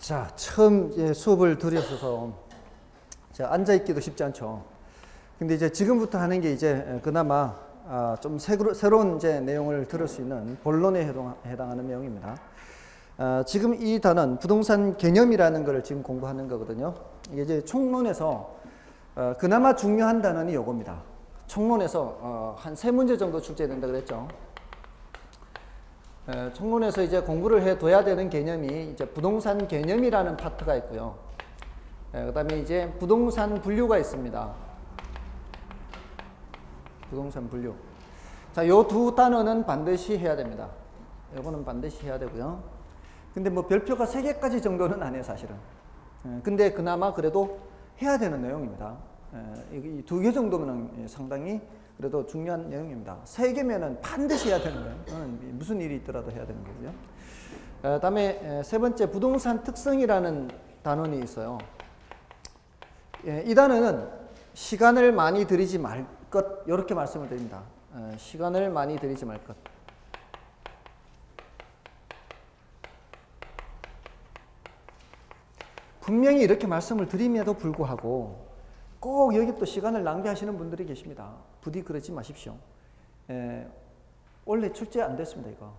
자, 처음 수업을 들으셔서 앉아있기도 쉽지 않죠. 근데 이제 지금부터 하는 게 이제 그나마 좀 새로운 이제 내용을 들을 수 있는 본론에 해당하는 내용입니다. 지금 이 단원 부동산 개념이라는 것을 지금 공부하는 거거든요. 이게 이제 총론에서 그나마 중요한 단원이 요겁니다. 총론에서 한 3문제 정도 출제된다 그랬죠. 총론에서 이제 공부를 해둬야 되는 개념이 이제 부동산 개념이라는 파트가 있고요. 그 다음에 이제 부동산 분류가 있습니다. 부동산 분류. 자, 요 두 단어는 반드시 해야 됩니다. 요거는 반드시 해야 되고요. 근데 뭐 별표가 3개까지 정도는 안 해요, 사실은. 근데 그나마 그래도 해야 되는 내용입니다. 이 2개 정도면 상당히 그래도 중요한 내용입니다. 3개면은 반드시 해야 되는 거예요. 무슨 일이 있더라도 해야 되는 거고요. 다음에 세 번째 부동산 특성이라는 단원이 있어요. 이 단어는 시간을 많이 들이지 말 것, 이렇게 말씀을 드립니다. 시간을 많이 들이지 말 것. 분명히 이렇게 말씀을 드림에도 불구하고 꼭 여기 또 시간을 낭비하시는 분들이 계십니다. 부디 그러지 마십시오. 원래 출제 안 됐습니다, 이거.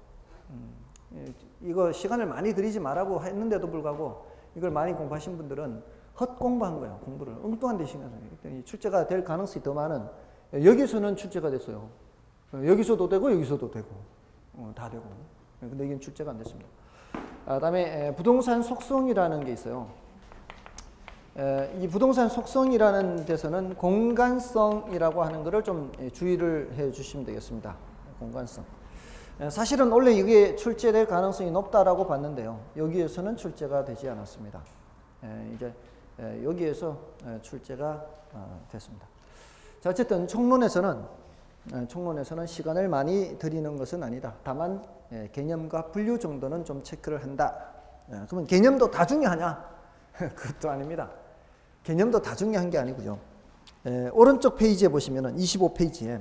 이거 시간을 많이 들이지 말라고 했는데도 불구하고 이걸 많이 공부하신 분들은 헛 공부한 거예요, 공부를. 엉뚱한 데 시간을. 출제가 될 가능성이 더 많은, 여기서는 출제가 됐어요. 여기서도 되고, 여기서도 되고, 다 되고. 근데 이건 출제가 안 됐습니다. 다음에 부동산 속성이라는 게 있어요. 이 부동산 속성이라는 데서는 공간성이라고 하는 것을 좀 주의를 해 주시면 되겠습니다. 공간성. 사실은 원래 이게 출제될 가능성이 높다라고 봤는데요. 여기에서는 출제가 되지 않았습니다. 이제 여기에서 출제가 됐습니다. 자, 어쨌든 총론에서는 시간을 많이 들이는 것은 아니다. 다만 개념과 분류 정도는 좀 체크를 한다. 그러면 개념도 다 중요하냐? 그것도 아닙니다. 개념도 다 중요한 게 아니고요. 오른쪽 페이지에 보시면은 25페이지에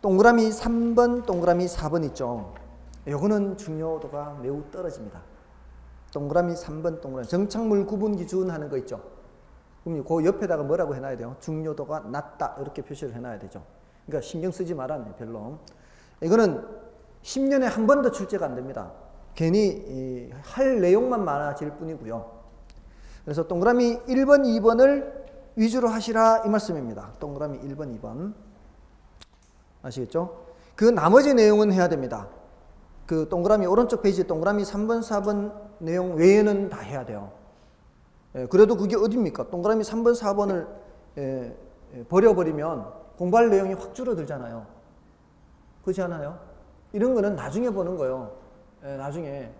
동그라미 3번, 동그라미 4번 있죠. 요거는 중요도가 매우 떨어집니다. 동그라미 3번, 동그라미 정착물 구분 기준 하는 거 있죠. 그럼 그 옆에다가 뭐라고 해놔야 돼요? 중요도가 낮다 이렇게 표시를 해놔야 되죠. 그러니까 신경 쓰지 말았네, 별로. 이거는 10년에 한 번도 출제가 안 됩니다. 괜히 할 내용만 많아질 뿐이고요. 그래서 동그라미 1번, 2번을 위주로 하시라 이 말씀입니다. 동그라미 1번, 2번. 아시겠죠? 그 나머지 내용은 해야 됩니다. 그 동그라미 오른쪽 페이지 동그라미 3번, 4번 내용 외에는 다 해야 돼요. 그래도 그게 어딥니까? 동그라미 3번, 4번을 버려버리면 공부할 내용이 확 줄어들잖아요. 그렇지 않아요? 이런 거는 나중에 보는 거예요. 나중에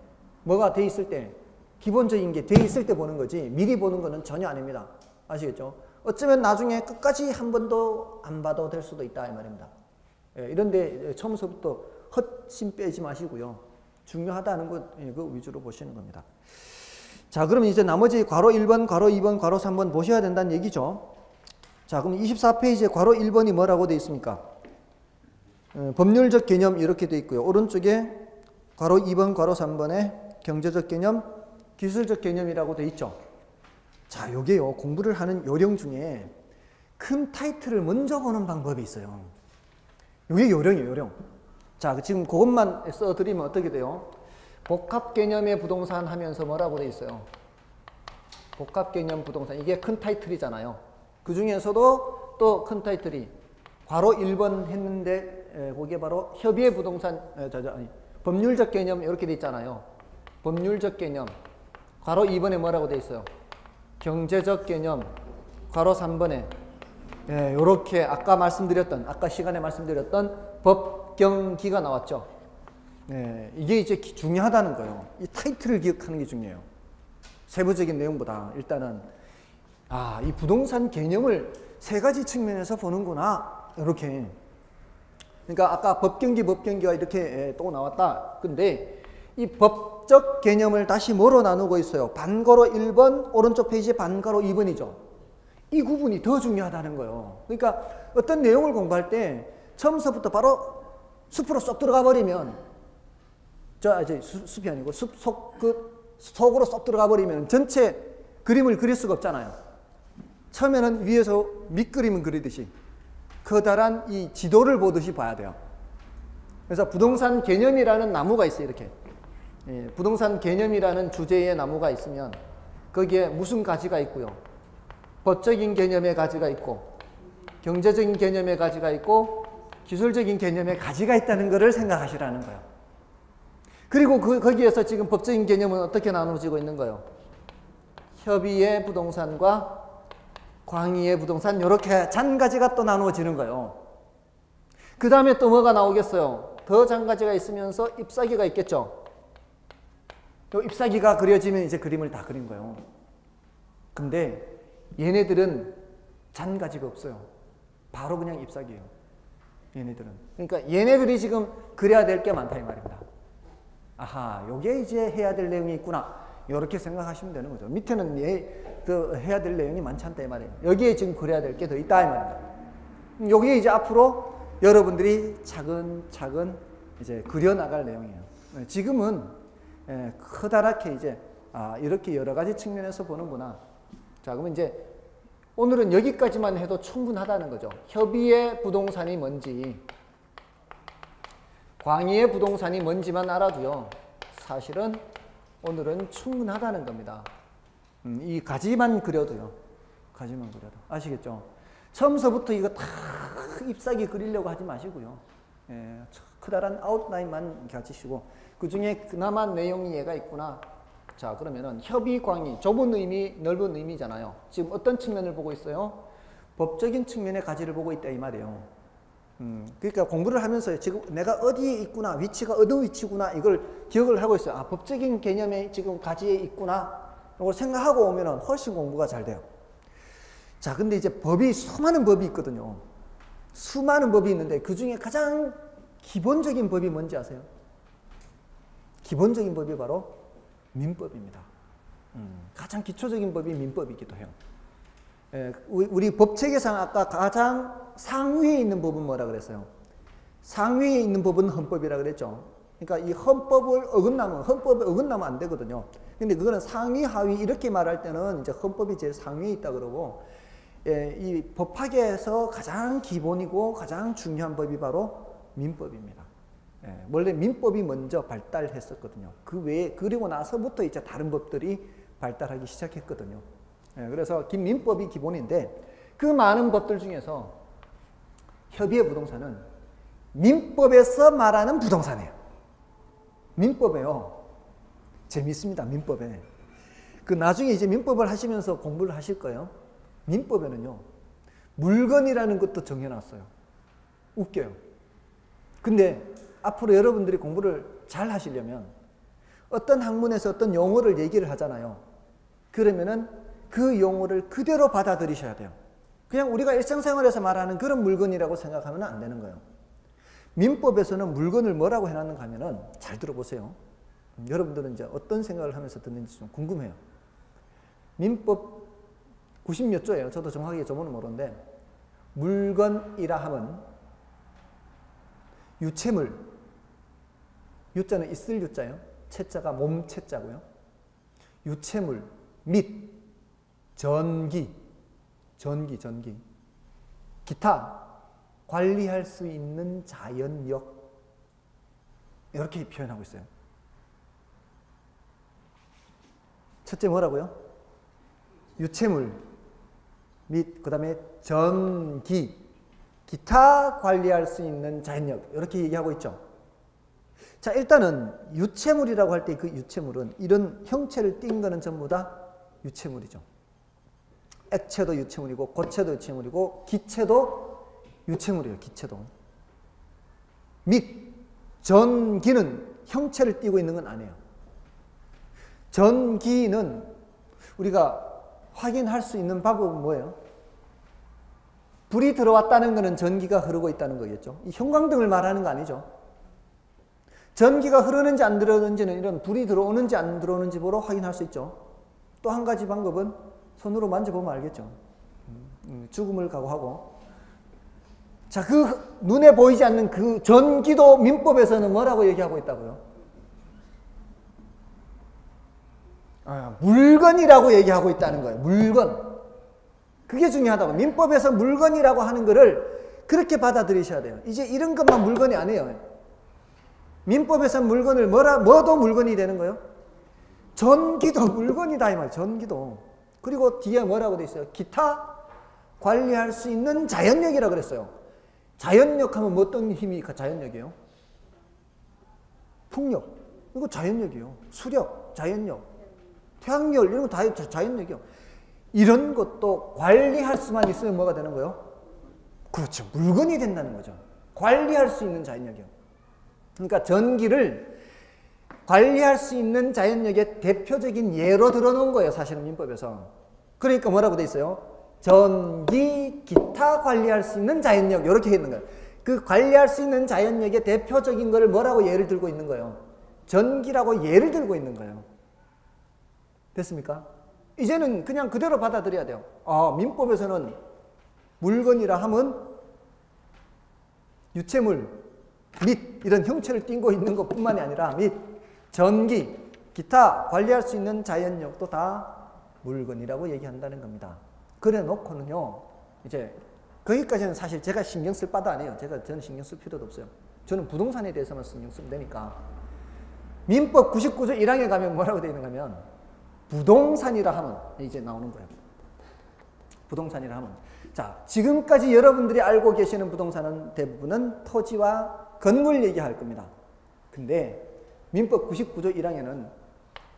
뭐가 돼 있을 때, 기본적인 게 돼 있을 때 보는 거지 미리 보는 거는 전혀 아닙니다. 아시겠죠? 어쩌면 나중에 끝까지 한 번도 안 봐도 될 수도 있다 이 말입니다. 이런데 처음부터 헛심 빼지 마시고요. 중요하다는 것 그 위주로 보시는 겁니다. 자, 그럼 이제 나머지 괄호 1번, 괄호 2번, 괄호 3번 보셔야 된다는 얘기죠. 자, 그럼 24페이지에 괄호 1번이 뭐라고 되어 있습니까? 법률적 개념 이렇게 되어 있고요. 오른쪽에 괄호 2번, 괄호 3번에 경제적 개념, 기술적 개념이라고 되어 있죠. 자, 요게요, 공부를 하는 요령 중에 큰 타이틀을 먼저 보는 방법이 있어요. 요게 요령이에요, 요령. 자, 지금 그것만 써드리면 어떻게 돼요? 복합 개념의 부동산 하면서 뭐라고 되어 있어요? 복합 개념 부동산. 이게 큰 타이틀이잖아요. 그 중에서도 또 큰 타이틀이 괄호 1번 했는데 거기에 바로 협의의 부동산, 법률적 개념 이렇게 돼 있잖아요. 법률적 개념. 괄호 2번에 뭐라고 돼 있어요? 경제적 개념. 괄호 3번에 요렇게 아까 시간에 말씀드렸던 법경기가 나왔죠. 이게 이제 중요하다는 거예요. 이 타이틀을 기억하는 게 중요해요. 세부적인 내용보다 일단은 이 부동산 개념을 3가지 측면에서 보는구나 이렇게. 그러니까 아까 법경기가 이렇게 또 나왔다. 근데 이 법적 개념을 다시 뭐로 나누고 있어요? 반괄호 1번, 오른쪽 페이지에 반괄호 2번이죠. 이 구분이 더 중요하다는 거예요. 그러니까 어떤 내용을 공부할 때 처음서부터 바로 숲으로 쏙 들어가 버리면 숲이 아니고 숲 속 끝 속으로 쏙 들어가 버리면 전체 그림을 그릴 수가 없잖아요. 처음에는 위에서 밑그림을 그리듯이 커다란 이 지도를 보듯이 봐야 돼요. 그래서 부동산 개념이라는 나무가 있어요. 이렇게 부동산 개념이라는 주제의 나무가 있으면 거기에 무슨 가지가 있고요. 법적인 개념의 가지가 있고 경제적인 개념의 가지가 있고 기술적인 개념의 가지가 있다는 것을 생각하시라는 거예요. 그리고 거기에서 지금 법적인 개념은 어떻게 나누어지고 있는 거예요? 협의의 부동산과 광의의 부동산 이렇게 잔가지가 또 나누어지는 거예요. 그 다음에 또 뭐가 나오겠어요? 더 잔가지가 있으면서 잎사귀가 있겠죠. 또 잎사귀가 그려지면 이제 그림을 다 그린 거예요. 근데 얘네들은 잔가지가 없어요. 바로 그냥 잎사귀예요. 얘네들은. 그러니까 얘네들이 지금 그려야 될 게 많다 이 말입니다. 아하, 요게 이제 해야 될 내용이 있구나. 이렇게 생각하시면 되는 거죠. 밑에는 더 해야 될 내용이 많지 않다 이 말이에요. 여기에 지금 그려야 될 게 더 있다 이 말입니다. 요게 이제 앞으로 여러분들이 차근차근 이제 그려나갈 내용이에요. 지금은 커다랗게 이제 이렇게 여러 가지 측면에서 보는구나. 자, 그러면 이제 오늘은 여기까지만 해도 충분하다는 거죠. 협의의 부동산이 뭔지, 광의의 부동산이 뭔지만 알아도요. 사실은 오늘은 충분하다는 겁니다. 이 가지만 그려도요. 가지만 그려도. 아시겠죠? 처음서부터 이거 다 잎사귀 그리려고 하지 마시고요. 커다란 아웃라인만 가지시고 그 중에 그나마 내용이 얘가 있구나. 자, 그러면은 협의 광의, 좁은 의미, 넓은 의미잖아요. 지금 어떤 측면을 보고 있어요? 법적인 측면의 가지를 보고 있다 이 말이에요. 그러니까 공부를 하면서 지금 내가 어디에 있구나, 위치가 어느 위치구나 이걸 기억을 하고 있어요. 아, 법적인 개념에 지금 가지에 있구나. 이걸 생각하고 오면은 훨씬 공부가 잘 돼요. 자, 근데 이제 수많은 법이 있거든요. 수많은 법이 있는데 그 중에 가장 기본적인 법이 뭔지 아세요? 기본적인 법이 바로 민법입니다. 가장 기초적인 법이 민법이기도 해요. 우리 법체계상 아까 가장 상위에 있는 법은 뭐라 그랬어요? 상위에 있는 법은 헌법이라 그랬죠. 그러니까 이 헌법을 어긋나면 안 되거든요. 근데 그거는 상위, 하위 이렇게 말할 때는 이제 헌법이 제일 상위에 있다 그러고, 이 법학에서 가장 기본이고 가장 중요한 법이 바로 민법입니다. 원래 민법이 먼저 발달했었거든요. 그 외에 그리고 나서부터 이제 다른 법들이 발달하기 시작했거든요. 그래서 민법이 기본인데 그 많은 법들 중에서 협의의 부동산은 민법에서 말하는 부동산이에요. 민법에요. 재밌습니다. 민법에. 그 나중에 이제 민법을 하시면서 공부를 하실 거예요. 민법에는요. 물건이라는 것도 정해놨어요. 웃겨요. 근데 앞으로 여러분들이 공부를 잘 하시려면 어떤 학문에서 어떤 용어를 얘기를 하잖아요. 그러면은 그 용어를 그대로 받아들이셔야 돼요. 그냥 우리가 일상생활에서 말하는 그런 물건이라고 생각하면 안 되는 거예요. 민법에서는 물건을 뭐라고 해놨는가 하면은 잘 들어보세요. 여러분들은 이제 어떤 생각을 하면서 듣는지 좀 궁금해요. 민법 90몇 조예요. 저도 정확하게 조문은 모르는데 물건이라 하면 유체물, 유자는 있을 유자예요. 채자가 몸채자고요. 유체물 및 전기, 기타 관리할 수 있는 자연력 이렇게 표현하고 있어요. 첫째 뭐라고요? 유체물 및 그 다음에 전기, 기타 관리할 수 있는 자연력 이렇게 얘기하고 있죠. 자, 일단은 유체물이라고 할 때 그 유체물은 이런 형체를 띈 거는 전부 다 유체물이죠. 액체도 유체물이고 고체도 유체물이고 기체도 유체물이에요. 기체도. 및 전기는 형체를 띠고 있는 건 아니에요. 전기는 우리가 확인할 수 있는 방법은 뭐예요? 불이 들어왔다는 것은 전기가 흐르고 있다는 거겠죠. 이 형광등을 말하는 거 아니죠. 전기가 흐르는지 안 흐르는지는 이런 불이 들어오는지 안 들어오는지 보러 확인할 수 있죠. 또 한 가지 방법은 손으로 만져보면 알겠죠. 죽음을 각오하고. 자, 그 눈에 보이지 않는 그 전기도 민법에서는 뭐라고 얘기하고 있다고요? 물건이라고 얘기하고 있다는 거예요. 물건. 그게 중요하다고. 민법에서 물건이라고 하는 거를 그렇게 받아들이셔야 돼요. 이제 이런 것만 물건이 아니에요. 민법에서 물건을 뭐도 물건이 되는 거예요? 전기도 물건이다 이 말이에요. 전기도. 그리고 뒤에 뭐라고 돼 있어요? 기타 관리할 수 있는 자연력이라고 그랬어요. 자연력 하면 뭐 어떤 힘이 자연력이에요? 풍력. 이거 자연력이에요. 수력, 자연력. 태양열 이런 거 다 자연력이요. 이런 것도 관리할 수만 있으면 뭐가 되는 거예요? 그렇죠. 물건이 된다는 거죠. 관리할 수 있는 자연력이요. 그러니까 전기를 관리할 수 있는 자연력의 대표적인 예로 들어놓은 거예요. 사실은 민법에서. 그러니까 뭐라고 돼 있어요? 전기, 기타 관리할 수 있는 자연력 이렇게 있는 거예요. 그 관리할 수 있는 자연력의 대표적인 거를 뭐라고 예를 들고 있는 거예요? 전기라고 예를 들고 있는 거예요. 됐습니까? 이제는 그냥 그대로 받아들여야 돼요. 민법에서는 물건이라 하면 유체물, 및 이런 형체를 띠고 있는 것뿐만이 아니라 및 전기, 기타 관리할 수 있는 자연력도 다 물건이라고 얘기한다는 겁니다. 그래 놓고는요, 이제 거기까지는 사실 제가 신경 쓸 바도 아니에요. 저는 신경 쓸 필요도 없어요. 저는 부동산에 대해서만 신경 쓰면 되니까. 민법 99조 1항에 가면 뭐라고 되어 있는가 하면 부동산이라 하면 이제 나오는 거예요. 부동산이라 하면. 자, 지금까지 여러분들이 알고 계시는 부동산은 대부분은 토지와 건물 얘기할 겁니다. 근데 민법 99조 1항에는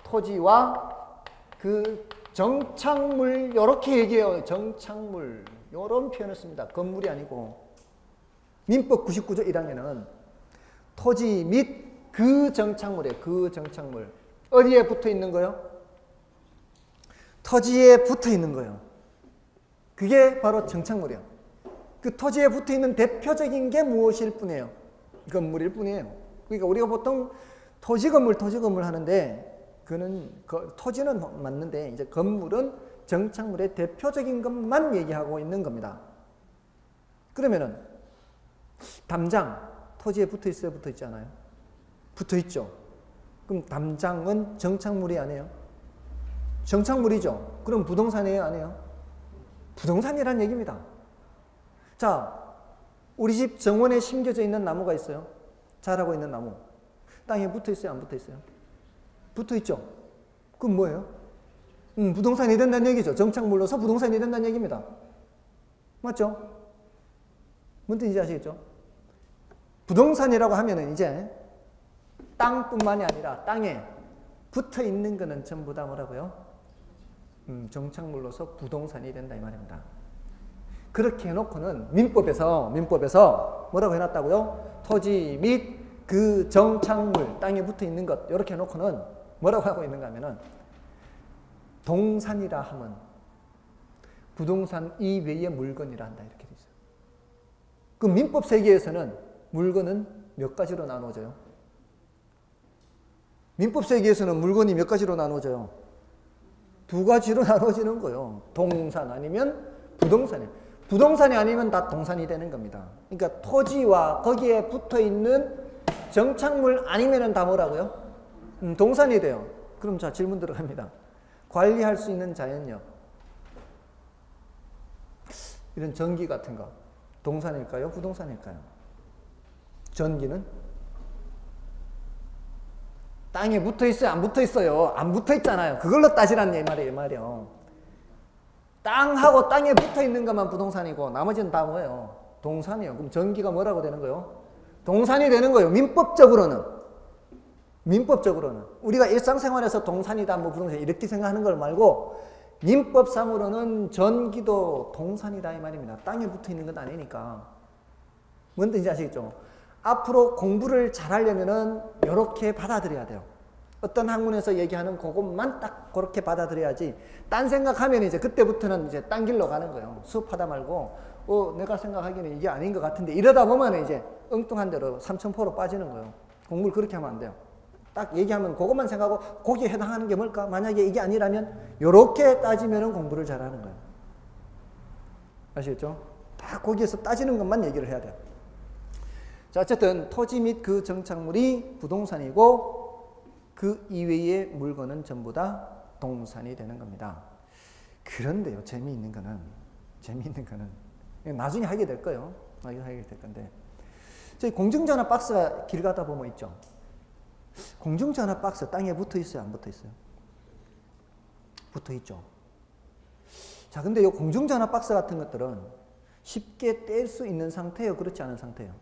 토지와 그 정착물 이렇게 얘기해요. 정착물 이런 표현을 씁니다. 건물이 아니고. 민법 99조 1항에는 토지 및 그 정착물이에요. 그 정착물. 어디에 붙어 있는 거요? 토지에 붙어 있는 거예요. 그게 바로 정착물이에요. 그 토지에 붙어 있는 대표적인 게 무엇일 뿐이에요? 건물일 뿐이에요. 그러니까 우리가 보통 토지 건물 하는데 그는 토지는 맞는데 이제 건물은 정착물의 대표적인 것만 얘기하고 있는 겁니다. 그러면은 담장 토지에 붙어 있어요? 붙어 있지 않아요? 붙어 있죠. 그럼 담장은 정착물이 아니에요? 정착물이죠. 그럼 부동산이에요? 아니에요? 부동산이란 얘기입니다. 자, 우리 집 정원에 심겨져 있는 나무가 있어요. 자라고 있는 나무. 땅에 붙어 있어요? 안 붙어 있어요? 붙어 있죠. 그럼 뭐예요? 부동산이 된다는 얘기죠. 정착물로서 부동산이 된다는 얘기입니다. 맞죠? 뭔 뜻인지 아시겠죠? 부동산이라고 하면은 이제 땅뿐만이 아니라 땅에 붙어 있는 거는 전부 다 뭐라고요? 정착물로서 부동산이 된다 이 말입니다. 그렇게 해놓고는 민법에서 뭐라고 해놨다고요? 토지 및 그 정착물, 땅에 붙어 있는 것 이렇게 해놓고는 뭐라고 하고 있는가 하면은 동산이라 하면 부동산 이외의 물건이라 한다 이렇게 돼 있어요. 그 민법 세계에서는 물건은 몇 가지로 나눠져요? 민법 세계에서는 물건이 몇 가지로 나눠져요? 두 가지로 나눠지는 거예요. 동산 아니면 부동산이에요. 부동산이 아니면 다 동산이 되는 겁니다. 그러니까 토지와 거기에 붙어 있는 정착물 아니면은 다 뭐라고요? 동산이 돼요. 그럼 자, 질문 들어갑니다. 관리할 수 있는 자연력. 이런 전기 같은 거. 동산일까요? 부동산일까요? 전기는? 땅에 붙어 있어요? 안 붙어 있어요? 안 붙어 있잖아요. 그걸로 따지라는 말이에요. 땅하고 땅에 붙어 있는 것만 부동산이고 나머지는 다 뭐예요? 동산이에요. 그럼 전기가 뭐라고 되는 거예요? 동산이 되는 거예요. 민법적으로는. 우리가 일상생활에서 동산이다, 뭐 부동산 이렇게 생각하는 걸 말고 민법상으로는 전기도 동산이다 이 말입니다. 땅에 붙어 있는 건 아니니까. 뭔 뜻인지 아시겠죠? 앞으로 공부를 잘하려면은 이렇게 받아들여야 돼요. 어떤 학문에서 얘기하는 그것만 딱 그렇게 받아들여야지. 딴 생각하면 이제 그때부터는 이제 딴 길로 가는 거예요. 수업하다 말고 내가 생각하기에는 이게 아닌 것 같은데 이러다 보면 이제 엉뚱한 대로 삼천포로 빠지는 거예요. 공부를 그렇게 하면 안 돼요. 딱 얘기하면 그것만 생각하고 거기에 해당하는 게 뭘까? 만약에 이게 아니라면 이렇게 따지면 공부를 잘하는 거예요. 아시겠죠? 딱 거기에서 따지는 것만 얘기를 해야 돼요. 자, 어쨌든 토지 및 그 정착물이 부동산이고 그 이외의 물건은 전부 다 동산이 되는 겁니다. 그런데요, 재미있는 거는 나중에 하게 될 거예요. 나중에 하게 될 건데, 저희 공중전화 박스가 길 가다 보면 있죠. 공중전화 박스 땅에 붙어 있어요, 안 붙어 있어요? 붙어 있죠. 자, 근데 이 공중전화 박스 같은 것들은 쉽게 뗄 수 있는 상태예요, 그렇지 않은 상태예요?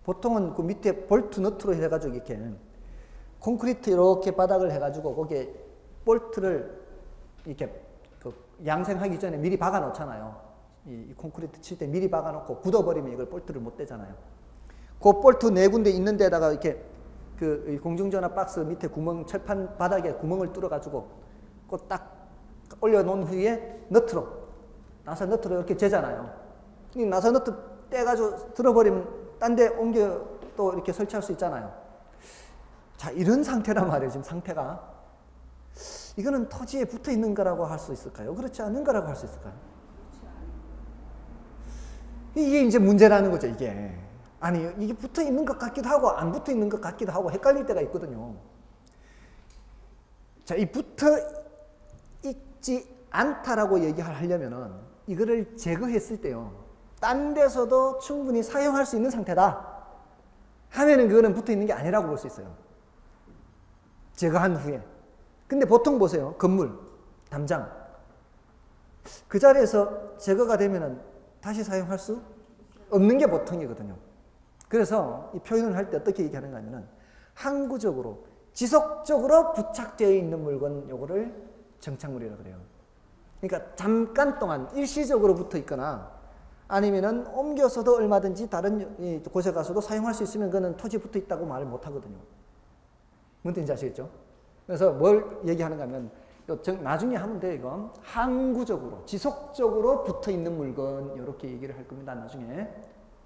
보통은 그 밑에 볼트 너트로 해가지고 이렇게 콘크리트 이렇게 바닥을 해가지고 거기에 볼트를 이렇게 그 양생하기 전에 미리 박아 놓잖아요. 이 콘크리트 칠 때 미리 박아 놓고 굳어버리면 이걸 볼트를 못 떼잖아요. 그 볼트 네 군데 있는 데다가 이렇게 그 공중전화 박스 밑에 구멍, 철판 바닥에 구멍을 뚫어가지고 그 딱 올려놓은 후에 나사 너트로 이렇게 재잖아요. 이 나사 너트 떼가지고 들어버리면 딴 데 옮겨 또 이렇게 설치할 수 있잖아요. 자, 이런 상태란 말이에요, 지금 상태가. 이거는 토지에 붙어 있는 거라고 할 수 있을까요? 그렇지 않은 거라고 할 수 있을까요? 이게 이제 문제라는 거죠, 이게. 아니, 이게 붙어 있는 것 같기도 하고, 안 붙어 있는 것 같기도 하고, 헷갈릴 때가 있거든요. 자, 이 붙어 있지 않다라고 얘기하려면은, 이거를 제거했을 때요, 딴 데서도 충분히 사용할 수 있는 상태다 하면은 그거는 붙어 있는 게 아니라고 볼 수 있어요. 제거한 후에. 근데 보통 보세요. 건물, 담장. 그 자리에서 제거가 되면은 다시 사용할 수 없는 게 보통이거든요. 그래서 이 표현을 할 때 어떻게 얘기하는가 하면은 항구적으로, 지속적으로 부착되어 있는 물건, 요거를 정착물이라고 그래요. 그러니까 잠깐 동안 일시적으로 붙어 있거나 아니면은 옮겨서도 얼마든지 다른 곳에 가서도 사용할 수 있으면 그거는 토지에 붙어 있다고 말을 못 하거든요. 뭔 뜻인지 아시겠죠? 그래서 뭘 얘기하는가 하면 나중에 하면 돼요, 이건. 항구적으로, 지속적으로 붙어 있는 물건, 이렇게 얘기를 할 겁니다, 나중에.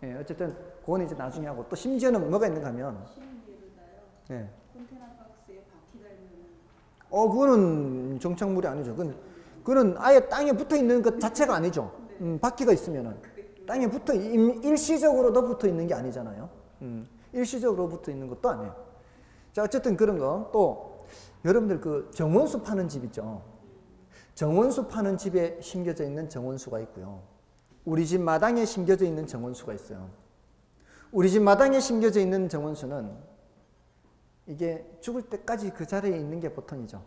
예, 어쨌든, 그건 이제 나중에 하고, 또 심지어는 뭐가 있는가 하면. 예. 컨테이너 박스에 바퀴 달면. 그거는 정착물이 아니죠. 그거는 아예 땅에 붙어 있는 것 자체가 아니죠. 바퀴가 있으면은. 땅에 일시적으로도 붙어 있는 게 아니잖아요. 일시적으로 붙어 있는 것도 아니에요. 자, 어쨌든 그런 거. 또, 여러분들 그 정원수 파는 집 있죠. 정원수 파는 집에 심겨져 있는 정원수가 있고요. 우리 집 마당에 심겨져 있는 정원수가 있어요. 우리 집 마당에 심겨져 있는 정원수는 이게 죽을 때까지 그 자리에 있는 게 보통이죠.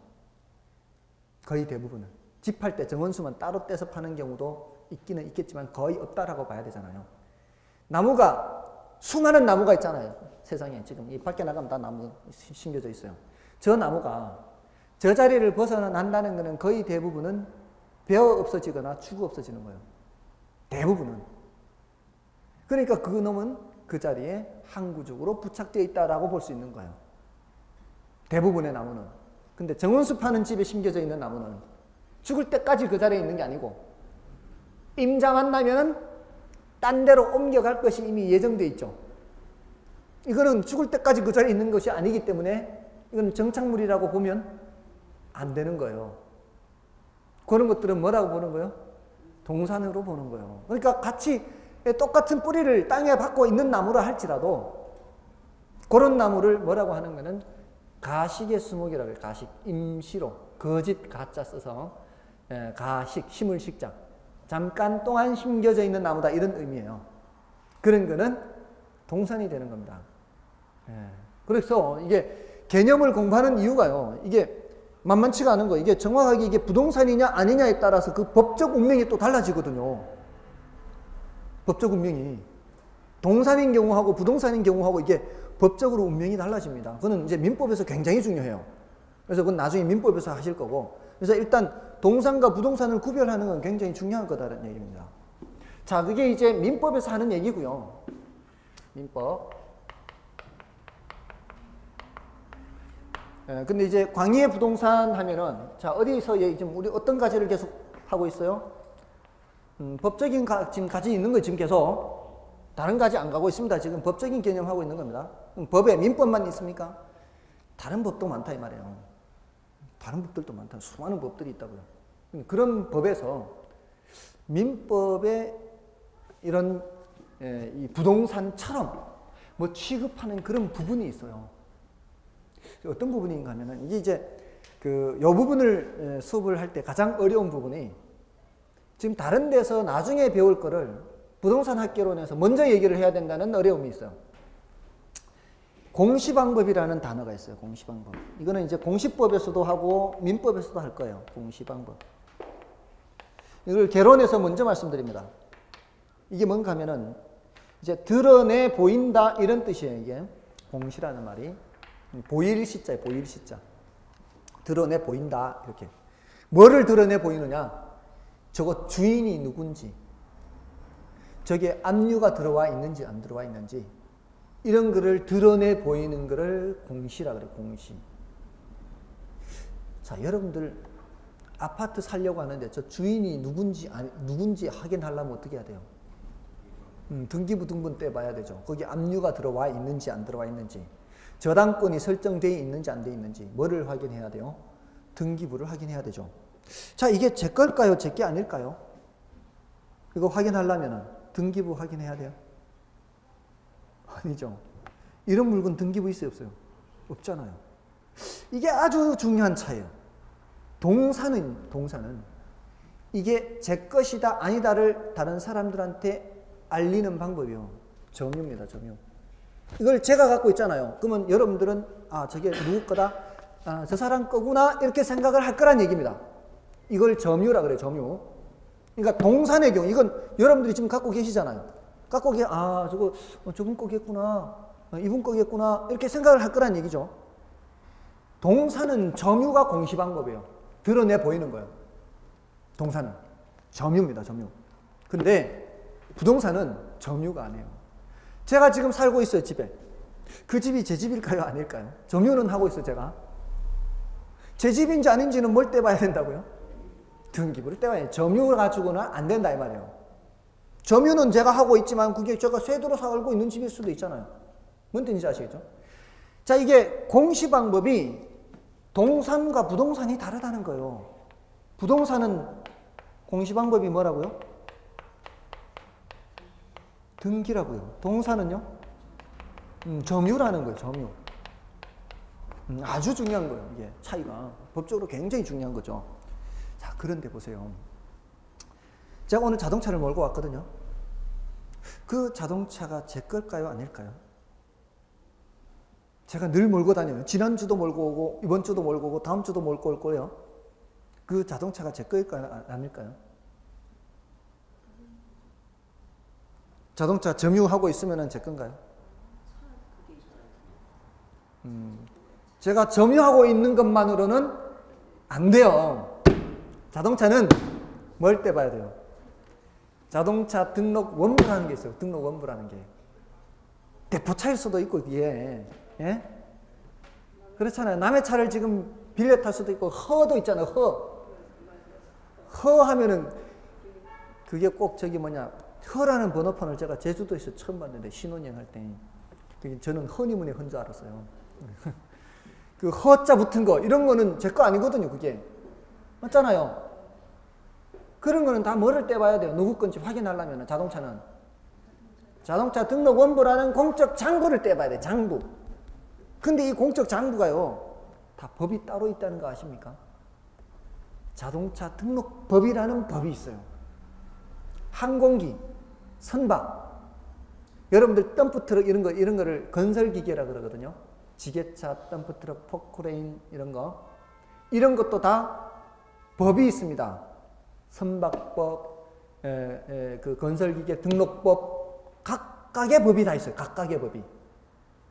거의 대부분은. 집 팔 때 정원수만 따로 떼서 파는 경우도 있기는 있겠지만 거의 없다라고 봐야 되잖아요. 나무가, 수많은 나무가 있잖아요. 세상에 지금 이 밖에 나가면 다 나무 심겨져 있어요. 저 나무가 저 자리를 벗어난다는 것은 거의 대부분은 베어 없어지거나 죽어 없어지는 거예요. 대부분은. 그러니까 그 놈은 그 자리에 항구적으로 부착되어 있다라고 볼 수 있는 거예요. 대부분의 나무는. 근데 정원수 파는 집에 심겨져 있는 나무는 죽을 때까지 그 자리에 있는 게 아니고 임자만 나면 딴 데로 옮겨갈 것이 이미 예정되어 있죠. 이거는 죽을 때까지 그 자리에 있는 것이 아니기 때문에 이건 정착물이라고 보면 안 되는 거예요. 그런 것들은 뭐라고 보는 거예요? 동산으로 보는 거예요. 그러니까 같이 똑같은 뿌리를 땅에 받고 있는 나무라 할지라도 그런 나무를 뭐라고 하는 거는 가식의 수목이라고 해요. 가식, 임시로, 거짓 가짜 써서 가식, 심을 식자, 잠깐 동안 심겨져 있는 나무다, 이런 의미예요. 그런 거는 동산이 되는 겁니다. 그래서 이게 개념을 공부하는 이유가요, 이게 만만치가 않은 거예요. 이게 정확하게 이게 부동산이냐 아니냐에 따라서 그 법적 운명이 또 달라지거든요. 법적 운명이. 동산인 경우하고 부동산인 경우하고 이게 법적으로 운명이 달라집니다. 그거는 이제 민법에서 굉장히 중요해요. 그래서 그건 나중에 민법에서 하실 거고. 그래서 일단 동산과 부동산을 구별하는 건 굉장히 중요한 거다라는 얘기입니다. 자, 그게 이제 민법에서 하는 얘기고요. 민법. 근데 이제 광의의 부동산 하면은, 자, 어디서 지금 우리 어떤 가지를 계속 하고 있어요? 법적인 지금 가지 있는 거 지금 계속 다른 가지 안 가고 있습니다. 지금 법적인 개념 하고 있는 겁니다. 법에 민법만 있습니까? 다른 법도 많다 이 말이에요. 다른 법들도 많다. 수많은 법들이 있다고요. 그런 법에서 민법에 이런 이 부동산처럼 뭐 취급하는 그런 부분이 있어요. 어떤 부분인가 하면은 이게 이제 요 부분을 수업을 할 때 가장 어려운 부분이 지금 다른 데서 나중에 배울 거를 부동산 학개론에서 먼저 얘기를 해야 된다는 어려움이 있어요. 공시방법이라는 단어가 있어요. 공시방법. 이거는 이제 공시법에서도 하고 민법에서도 할 거예요. 공시방법. 이걸 개론에서 먼저 말씀드립니다. 이게 뭔가 하면은 이제 드러내 보인다 이런 뜻이에요. 이게 공시라는 말이 보일 시자예요. 보일 시자. 드러내 보인다 이렇게. 뭐를 드러내 보이느냐? 저거 주인이 누군지, 저게 압류가 들어와 있는지 안 들어와 있는지 이런 거를 드러내 보이는 거를 공시라 그래요. 공시. 자, 여러분들 아파트 살려고 하는데 저 주인이 누군지 확인하려면 어떻게 해야 돼요? 등기부 등본 떼봐야 되죠. 거기 압류가 들어와 있는지 안 들어와 있는지, 저당권이 설정되어 있는지 안 되어 있는지 뭐를 확인해야 돼요? 등기부를 확인해야 되죠. 자, 이게 제 걸까요? 제 게 아닐까요? 이거 확인하려면 등기부 확인해야 돼요? 아니죠. 이런 물건 등기부 있어요? 없어요? 없잖아요. 이게 아주 중요한 차이예요. 동사는 이게 제 것이다 아니다를 다른 사람들한테 알리는 방법이요. 점유입니다. 점유. 이걸 제가 갖고 있잖아요. 그러면 여러분들은 저게 누구 거다? 저 사람 거구나 이렇게 생각을 할 거란 얘기입니다. 이걸 점유라 그래요. 점유. 그러니까 동산의 경우 이건 여러분들이 지금 갖고 계시잖아요. 갖고 저분 거겠구나. 이분 거겠구나. 이렇게 생각을 할 거란 얘기죠. 동사는 점유가 공시방법이에요. 드러내 보이는 거예요. 동사는 점유입니다. 점유. 근데 부동산은 점유가 아니에요. 제가 지금 살고 있어요. 집에. 그 집이 제 집일까요? 아닐까요? 점유는 하고 있어요. 제가. 제 집인지 아닌지는 뭘 떼봐야 된다고요? 등기부를 떼봐야 돼요. 점유 가지고는 안 된다 이 말이에요. 점유는 제가 하고 있지만 그게 제가 쇠도로 살고 있는 집일 수도 있잖아요. 뭔 뜻인지 아시겠죠? 자, 이게 공시방법이 동산과 부동산이 다르다는 거예요. 부동산은 공시방법이 뭐라고요? 등기라고요. 동산은요? 점유라는 거예요. 점유. 아주 중요한 거예요. 이게 차이가. 법적으로 굉장히 중요한 거죠. 자, 그런데 보세요. 제가 오늘 자동차를 몰고 왔거든요. 그 자동차가 제 걸까요? 아닐까요? 제가 늘 몰고 다녀요. 지난주도 몰고 오고 이번 주도 몰고 오고 다음 주도 몰고 올 거예요. 그 자동차가 제 거일까요? 아닐까요? 자동차 점유하고 있으면 제 건가요? 제가 점유하고 있는 것만으로는 안 돼요. 자동차는 뭘 떼봐야 돼요? 자동차 등록 원부라는 게 있어요. 등록 원부라는 게. 대포차일 수도 있고, 이게. 예? 그렇잖아요. 남의 차를 지금 빌려 탈 수도 있고, 허도 있잖아요. 허 하면은, 그게 꼭 허라는 번호판을 제가 제주도에서 처음 봤는데, 신혼여행 할 때. 저는 허니문의 허인 줄 알았어요. 그 허자 붙은 거, 이런 거는 제 거 아니거든요, 그게. 맞잖아요. 그런 거는 다 뭐를 떼봐야 돼요? 누구 건지 확인하려면, 자동차는. 자동차 등록 원부라는 공적 장부를 떼봐야 돼요, 장부. 근데 이 공적 장부가요, 다 법이 따로 있다는 거 아십니까? 자동차 등록법이라는 법이 있어요. 항공기, 선박, 여러분들 덤프트럭 이런 거를 건설기계라 그러거든요. 지게차, 덤프트럭, 포크레인 이런 것도 다 법이 있습니다. 선박법, 그 건설기계 등록법, 각각의 법이 다 있어요. 각각의 법이.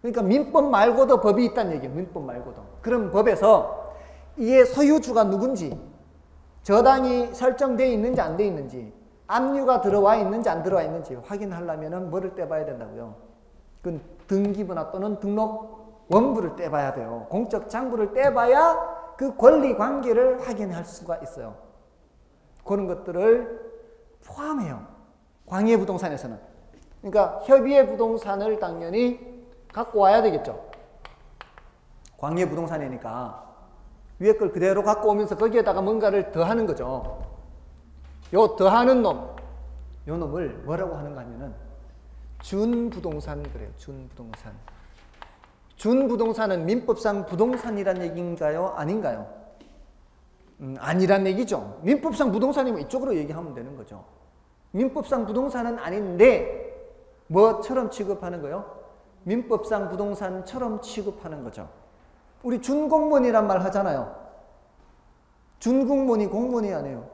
그러니까 민법 말고도 법이 있다는 얘기예요. 민법 말고도. 그런 법에서 이의 소유주가 누군지, 저당이 설정되어 있는지 안 되어 있는지, 압류가 들어와 있는지 안 들어와 있는지 확인하려면 뭐를 떼봐야 된다고요? 그건 등기부나 또는 등록 원부를 떼봐야 돼요. 공적 장부를 떼봐야 그 권리 관계를 확인할 수가 있어요. 그런 것들을 포함해요. 광해 부동산에서는. 그러니까 협의의 부동산을 당연히 갖고 와야 되겠죠. 광해 부동산이니까 위에 걸 그대로 갖고 오면서 거기에다가 뭔가를 더하는 거죠. 요 더하는 놈, 요 놈을 뭐라고 하는가 하면은 준부동산 그래요. 준부동산. 준부동산은 민법상 부동산이란 얘기인가요? 아닌가요? 아니란 얘기죠. 민법상 부동산이면 이쪽으로 얘기하면 되는 거죠. 민법상 부동산은 아닌데 뭐처럼 취급하는 거요? 민법상 부동산처럼 취급하는 거죠. 우리 준공무원이란 말 하잖아요. 준공무원이 공무원이 아니에요.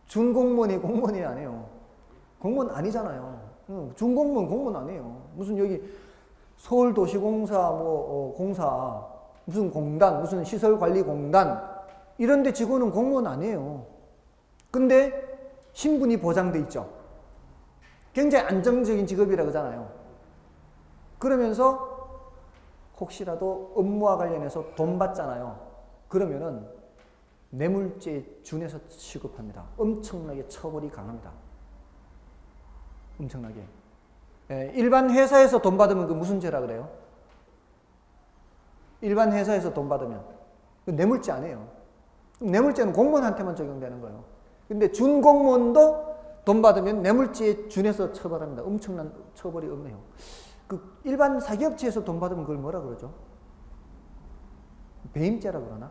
준공무원이 공무원이 아니에요. 공무원 아니잖아요. 준공무원 공무원 아니에요. 무슨 여기 서울도시공사 공사 무슨 공단 무슨 시설관리공단 이런 데 직원은 공무원 아니에요. 근데 신분이 보장돼 있죠. 굉장히 안정적인 직업이라고 하잖아요. 그러면서 혹시라도 업무와 관련해서 돈 받잖아요. 그러면은 뇌물죄에 준해서 취급합니다. 엄청나게 처벌이 강합니다. 엄청나게. 일반 회사에서 돈 받으면 그 무슨 죄라 그래요? 일반 회사에서 돈 받으면 뇌물죄 아니에요. 뇌물죄는 공무원한테만 적용되는 거예요. 근데 준공무원도 돈 받으면 뇌물죄에 준해서 처벌합니다. 엄청난 처벌이 없네요. 그 일반 사기업체에서 돈 받으면 그걸 뭐라 그러죠? 배임죄라 그러나?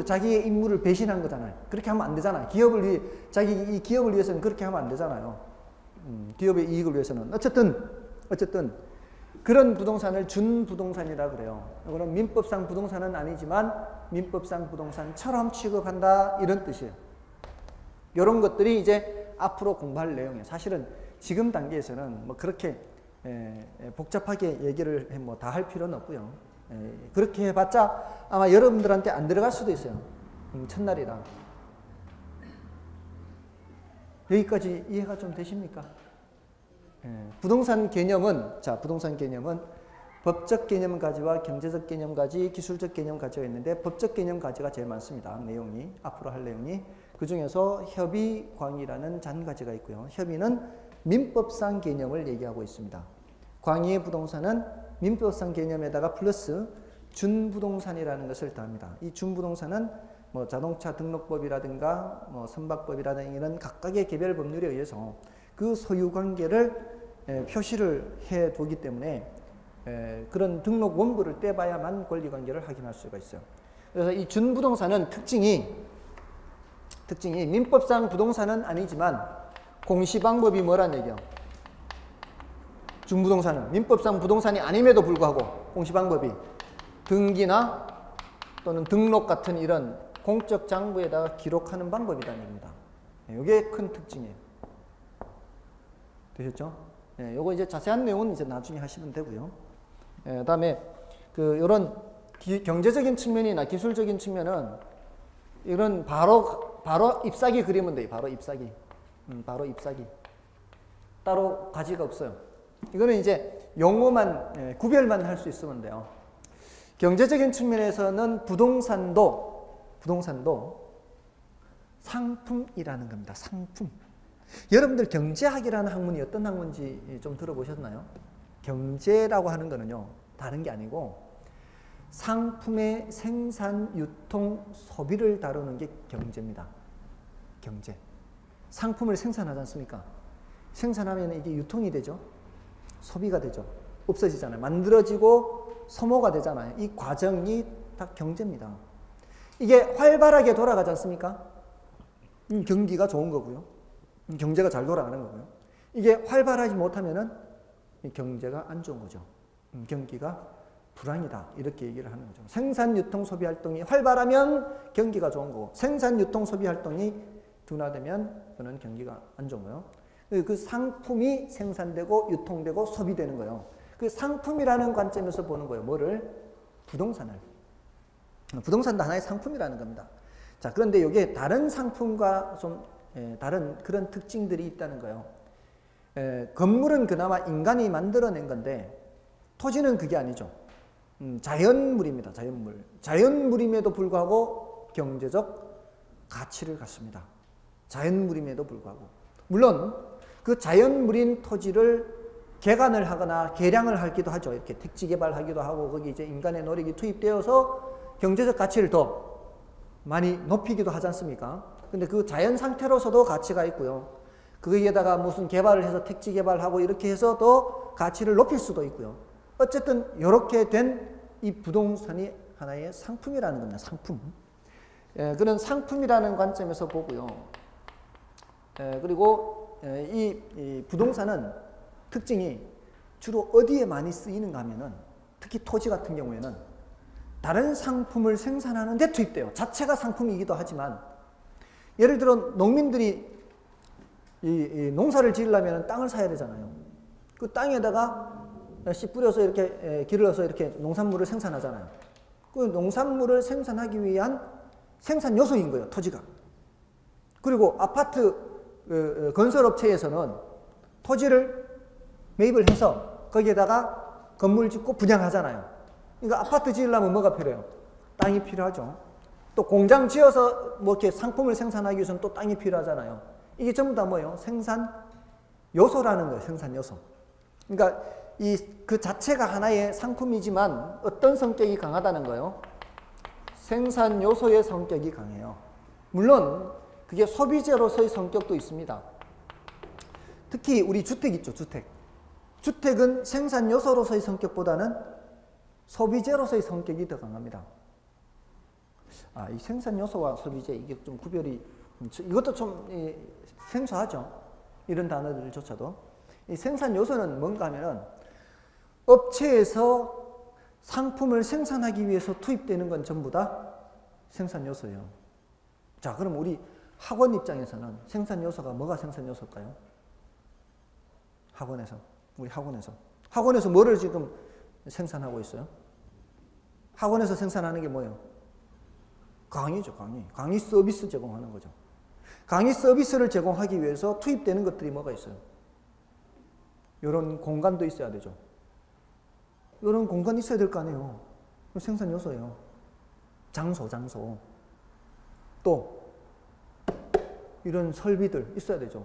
자기의 임무를 배신한 거잖아요. 그렇게 하면 안 되잖아요. 이 기업을 위해서는 그렇게 하면 안 되잖아요. 기업의 이익을 위해서는. 어쨌든, 그런 부동산을 준부동산이라 그래요. 이거는 민법상 부동산은 아니지만 민법상 부동산처럼 취급한다. 이런 뜻이에요. 이런 것들이 이제 앞으로 공부할 내용이에요. 사실은 지금 단계에서는 뭐 그렇게 복잡하게 얘기를 다 할 필요는 없고요. 그렇게 해봤자 아마 여러분들한테 안 들어갈 수도 있어요. 첫날이라. 여기까지 이해가 좀 되십니까? 부동산 개념은 법적 개념까지와 경제적 개념까지, 기술적 개념까지가 있는데 법적 개념까지가 제일 많습니다. 내용이, 앞으로 할 내용이. 그 중에서 협의광이라는 잔가지가 있고요. 협의는 민법상 개념을 얘기하고 있습니다. 광의의 부동산은 민법상 개념에다가 플러스 준부동산이라는 것을 더합니다. 이 준부동산은 뭐 자동차 등록법이라든가 뭐 선박법이라든가 이런 각각의 개별 법률에 의해서 그 소유 관계를 표시를 해 두기 때문에 그런 등록 원부를 떼봐야만 권리 관계를 확인할 수가 있어요. 그래서 이 준부동산은 특징이 민법상 부동산은 아니지만 공시 방법이 뭐란 얘기예요? 준부동산은 민법상 부동산이 아님에도 불구하고 공시 방법이 등기나 또는 등록 같은 이런 공적 장부에다가 기록하는 방법이라는 얘기입니다. 이게 큰 특징이에요. 되셨죠? 요거 이제 자세한 내용은 이제 나중에 하시면 되고요. 그다음에 이런 경제적인 측면이나 기술적인 측면은 이런 바로 잎사귀 그리면 돼요. 바로 잎사귀. 따로 가지가 없어요. 이거는 이제 용어만 구별만 할 수 있으면 돼요. 경제적인 측면에서는 부동산도 상품이라는 겁니다. 상품. 여러분들 경제학이라는 학문이 어떤 학문인지 좀 들어보셨나요? 경제라고 하는 거는요, 다른 게 아니고 상품의 생산, 유통, 소비를 다루는 게 경제입니다. 경제. 상품을 생산하지 않습니까? 생산하면 이게 유통이 되죠. 소비가 되죠. 없어지잖아요. 만들어지고 소모가 되잖아요. 이 과정이 다 경제입니다. 이게 활발하게 돌아가지 않습니까? 경기가 좋은 거고요. 경제가 잘 돌아가는 거고요. 이게 활발하지 못하면은 경제가 안 좋은 거죠. 경기가 불황이다. 이렇게 얘기를 하는 거죠. 생산, 유통, 소비 활동이 활발하면 경기가 좋은 거고, 생산, 유통, 소비 활동이 둔화되면 그는 경기가 안 좋은 거예요. 그 상품이 생산되고 유통되고 소비되는 거예요. 그 상품이라는 관점에서 보는 거예요. 뭐를? 부동산을. 부동산도 하나의 상품이라는 겁니다. 자, 그런데 이게 다른 상품과 좀 다른 그런 특징들이 있다는 거예요. 건물은 그나마 인간이 만들어낸 건데 토지는 그게 아니죠. 자연물입니다. 자연물. 자연물임에도 불구하고 경제적 가치를 갖습니다. 자연물임에도 불구하고. 물론 그 자연물인 토지를 개간을 하거나 개량을 하기도 하죠. 이렇게 택지 개발하기도 하고 거기 이제 인간의 노력이 투입되어서 경제적 가치를 더 많이 높이기도 하지 않습니까? 근데 그 자연 상태로서도 가치가 있고요. 거기에다가 무슨 개발을 해서 택지 개발하고 이렇게 해서 더 가치를 높일 수도 있고요. 어쨌든 이렇게 된 이 부동산이 하나의 상품이라는 겁니다. 상품. 그런 상품이라는 관점에서 보고요. 그리고 이 부동산은 특징이 주로 어디에 많이 쓰이는가 하면은 특히 토지 같은 경우에는 다른 상품을 생산하는 데 투입돼요. 자체가 상품이기도 하지만 예를 들어 농민들이 이 농사를 지으려면 땅을 사야 되잖아요. 그 땅에다가 씨 뿌려서 이렇게 기르러서 이렇게 농산물을 생산하잖아요. 그 농산물을 생산하기 위한 생산 요소인 거예요, 토지가. 그리고 아파트 건설업체에서는 토지를 매입을 해서 거기에다가 건물 짓고 분양하잖아요. 그러니까 아파트 지으려면 뭐가 필요해요? 땅이 필요하죠. 또 공장 지어서 뭐 이렇게 상품을 생산하기 위해서는 또 땅이 필요하잖아요. 이게 전부 다 뭐예요? 생산 요소라는 거예요. 생산 요소. 그러니까 그 자체가 하나의 상품이지만 어떤 성격이 강하다는 거예요? 생산 요소의 성격이 강해요. 물론 그게 소비재로서의 성격도 있습니다. 특히 우리 주택 있죠, 주택. 주택은 생산 요소로서의 성격보다는 소비재로서의 성격이 더 강합니다. 이 생산 요소와 소비재 이게 좀 구별이 이것도 좀 생소하죠. 이런 단어들조차도. 이 생산 요소는 뭔가 하면은 업체에서 상품을 생산하기 위해서 투입되는 건 전부 다 생산 요소예요. 자, 그럼 우리 학원 입장에서는 생산 요소가 뭐가 생산 요소일까요? 우리 학원에서 뭐를 지금 생산하고 있어요? 학원에서 생산하는 게 뭐예요? 강의죠, 강의. 강의 서비스 제공하는 거죠. 강의 서비스를 제공하기 위해서 투입되는 것들이 뭐가 있어요? 이런 공간도 있어야 되죠. 이런 공간이 있어야 될 거 아니에요. 생산 요소예요. 장소. 또 이런 설비들 있어야 되죠.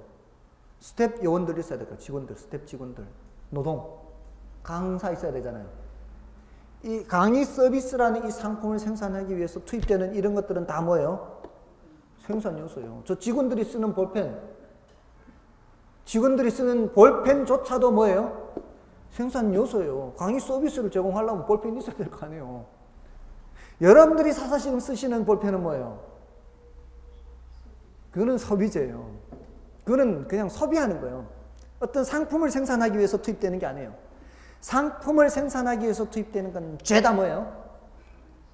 스텝 요원들 있어야 될까요? 직원들, 스텝 직원들, 노동, 강사 있어야 되잖아요. 이 강의 서비스라는 이 상품을 생산하기 위해서 투입되는 이런 것들은 다 뭐예요? 생산 요소예요. 저 직원들이 쓰는 볼펜조차도 뭐예요? 생산 요소예요. 강의 서비스를 제공하려면 볼펜이 있어야 될 거 아니에요. 여러분들이 사서 지금 쓰시는 볼펜은 뭐예요? 그거는 소비재예요. 그거는 그냥 소비하는 거예요. 어떤 상품을 생산하기 위해서 투입되는 게 아니에요. 상품을 생산하기 위해서 투입되는 건 죄다 뭐예요?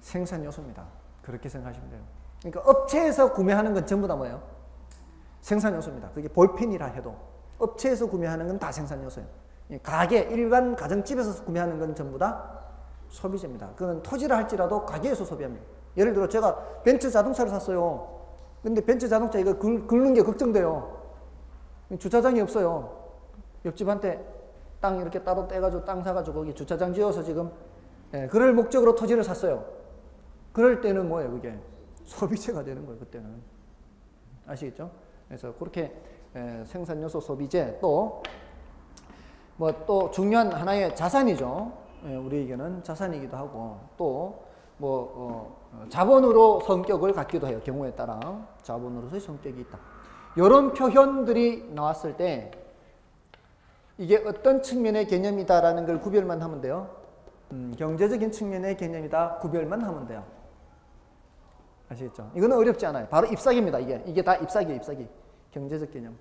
생산 요소입니다. 그렇게 생각하시면 돼요. 그러니까 업체에서 구매하는 건 전부 다 뭐예요? 생산 요소입니다. 그게 볼펜이라 해도 업체에서 구매하는 건 다 생산 요소예요. 가게, 일반 가정집에서 구매하는 건 전부 다 소비재입니다. 그건 토지를 할지라도 가게에서 소비합니다. 예를 들어 제가 벤츠 자동차를 샀어요. 근데 벤츠 자동차 이거 긁는 게 걱정돼요. 주차장이 없어요. 옆집한테 땅 이렇게 따로 떼가지고 땅 사가지고 거기 주차장 지어서 지금 그럴 목적으로 토지를 샀어요. 그럴 때는 뭐예요? 그게 소비재가 되는 거예요. 그때는. 아시겠죠? 그래서 그렇게 생산 요소 소비재 또 또 중요한 하나의 자산이죠. 우리에게는 자산이기도 하고 또 자본으로 성격을 갖기도 해요. 경우에 따라 자본으로서의 성격이 있다. 이런 표현들이 나왔을 때 이게 어떤 측면의 개념이다라는 걸 구별만 하면 돼요. 경제적인 측면의 개념이다. 구별만 하면 돼요. 아시겠죠? 이거는 어렵지 않아요. 바로 잎사귀입니다. 이게 다 잎사귀예요. 잎사귀. 경제적 개념.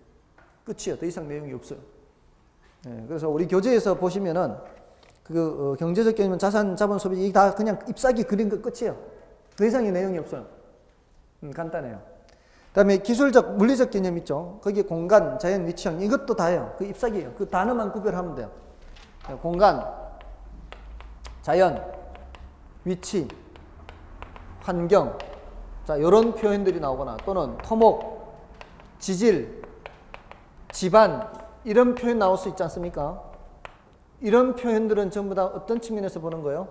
끝이에요. 더 이상 내용이 없어요. 그래서 우리 교재에서 보시면은 경제적 개념은 자산, 자본, 소비 이게 다 그냥 잎사귀 그린 거 끝이에요. 더 이상의 내용이 없어요. 간단해요. 그다음에 기술적, 물리적 개념 있죠. 거기에 공간, 자연, 위치형 이것도 다예요. 그 잎사귀예요. 그 단어만 구별하면 돼요. 공간, 자연, 위치, 환경. 자, 이런 표현들이 나오거나 또는 토목, 지질, 지반 이런 표현 나올 수 있지 않습니까? 이런 표현들은 전부 다 어떤 측면에서 보는 거예요?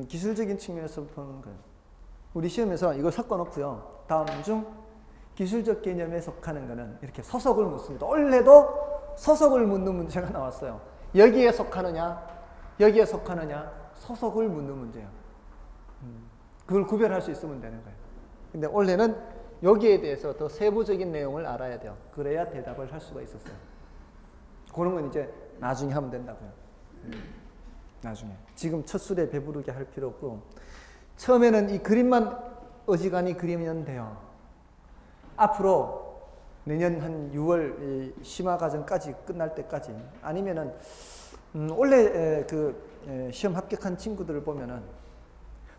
기술적인 측면에서 보는 거예요. 우리 시험에서 이걸 섞어놓고요. 다음 중 기술적 개념에 속하는 거는 이렇게 소속을 묻습니다. 원래도 소속을 묻는 문제가 나왔어요. 여기에 속하느냐, 여기에 속하느냐, 소속을 묻는 문제예요. 그걸 구별할 수 있으면 되는 거예요. 근데 원래는 여기에 대해서 더 세부적인 내용을 알아야 돼요. 그래야 대답을 할 수가 있었어요. 그런 건 이제 나중에 하면 된다고요. 나중에. 지금 첫 술에 배부르게 할 필요 없고 처음에는 이 그림만 어지간히 그리면 돼요. 앞으로 내년 한 6월 이 심화 과정까지 끝날 때까지 아니면은 원래 시험 합격한 친구들을 보면은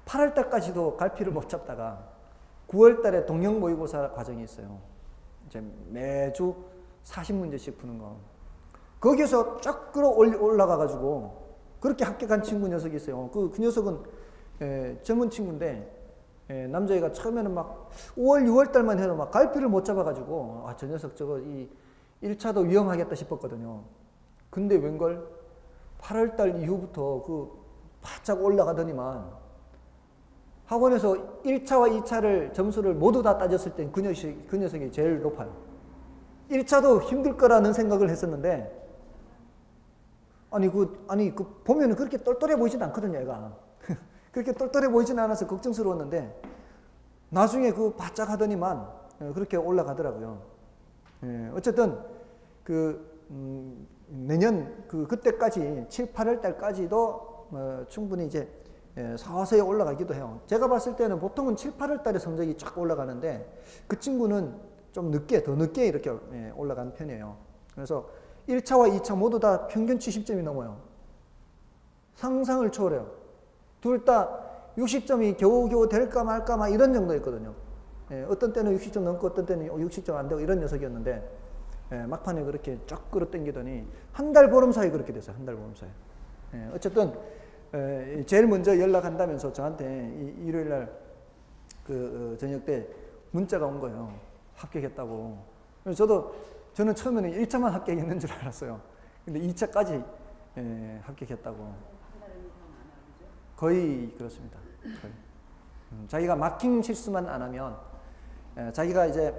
8월 달까지도 갈피를 못 잡다가 9월 달에 동영 모의고사 과정이 있어요. 이제 매주 40문제씩 푸는 거. 거기서 쫙 끌어 올라가 가지고 그렇게 합격한 친구 녀석이 있어요. 그 녀석은 젊은 친구인데 남자애가 처음에는 막 5월, 6월 달만 해도 막 갈피를 못 잡아가지고 저 녀석 저거 이 1차도 위험하겠다 싶었거든요. 근데 웬걸 8월 달 이후부터 바짝 올라가더니만 학원에서 1차와 2차를 점수를 모두 다 따졌을 땐 그 녀석이 제일 높아요. 1차도 힘들 거라는 생각을 했었는데 아니 보면은 그렇게 똘똘해 보이진 않거든요, 얘가. 그렇게 똘똘해 보이진 않아서 걱정스러웠는데 나중에 바짝 하더니만 그렇게 올라가더라고요. 어쨌든 내년 그때까지 7, 8월 달까지도 충분히 이제 서서히 올라가기도 해요. 제가 봤을 때는 보통은 7, 8월 달에 성적이 쫙 올라가는데 그 친구는 좀 더 늦게 이렇게 올라가는 편이에요. 그래서 1차와 2차 모두 다 평균 70점이 넘어요. 상상을 초월해요. 둘 다 60점이 겨우겨우 될까 말까 막 이런 정도였거든요. 어떤 때는 60점 넘고 어떤 때는 60점 안 되고 이런 녀석이었는데 막판에 그렇게 쫙 끌어당기더니 한 달 보름 사이 그렇게 됐어요. 한 달 보름 사이. 어쨌든 제일 먼저 연락한다면서 저한테 일요일 날 저녁 때 문자가 온 거예요. 합격했다고. 그래서 저는 처음에는 1차만 합격했는 줄 알았어요. 근데 2차까지 합격했다고. 거의 그렇습니다. 거의. 자기가 마킹 실수만 안 하면 자기가 이제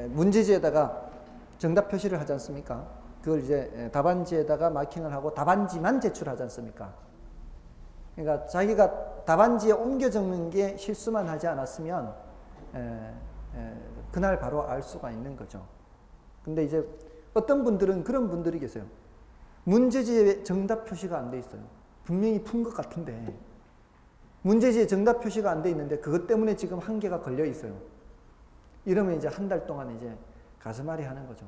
문제지에다가 정답 표시를 하지 않습니까? 그걸 이제 답안지에다가 마킹을 하고 답안지만 제출하지 않습니까? 그러니까 자기가 답안지에 옮겨 적는 게 실수만 하지 않았으면 그날 바로 알 수가 있는 거죠. 근데 이제 어떤 분들은 그런 분들이 계세요. 문제지에 정답 표시가 안 돼 있어요. 분명히 푼 것 같은데 문제지에 정답 표시가 안 돼 있는데 그것 때문에 지금 한계가 걸려 있어요. 이러면 이제 한 달 동안 이제 가슴앓이 하는 거죠.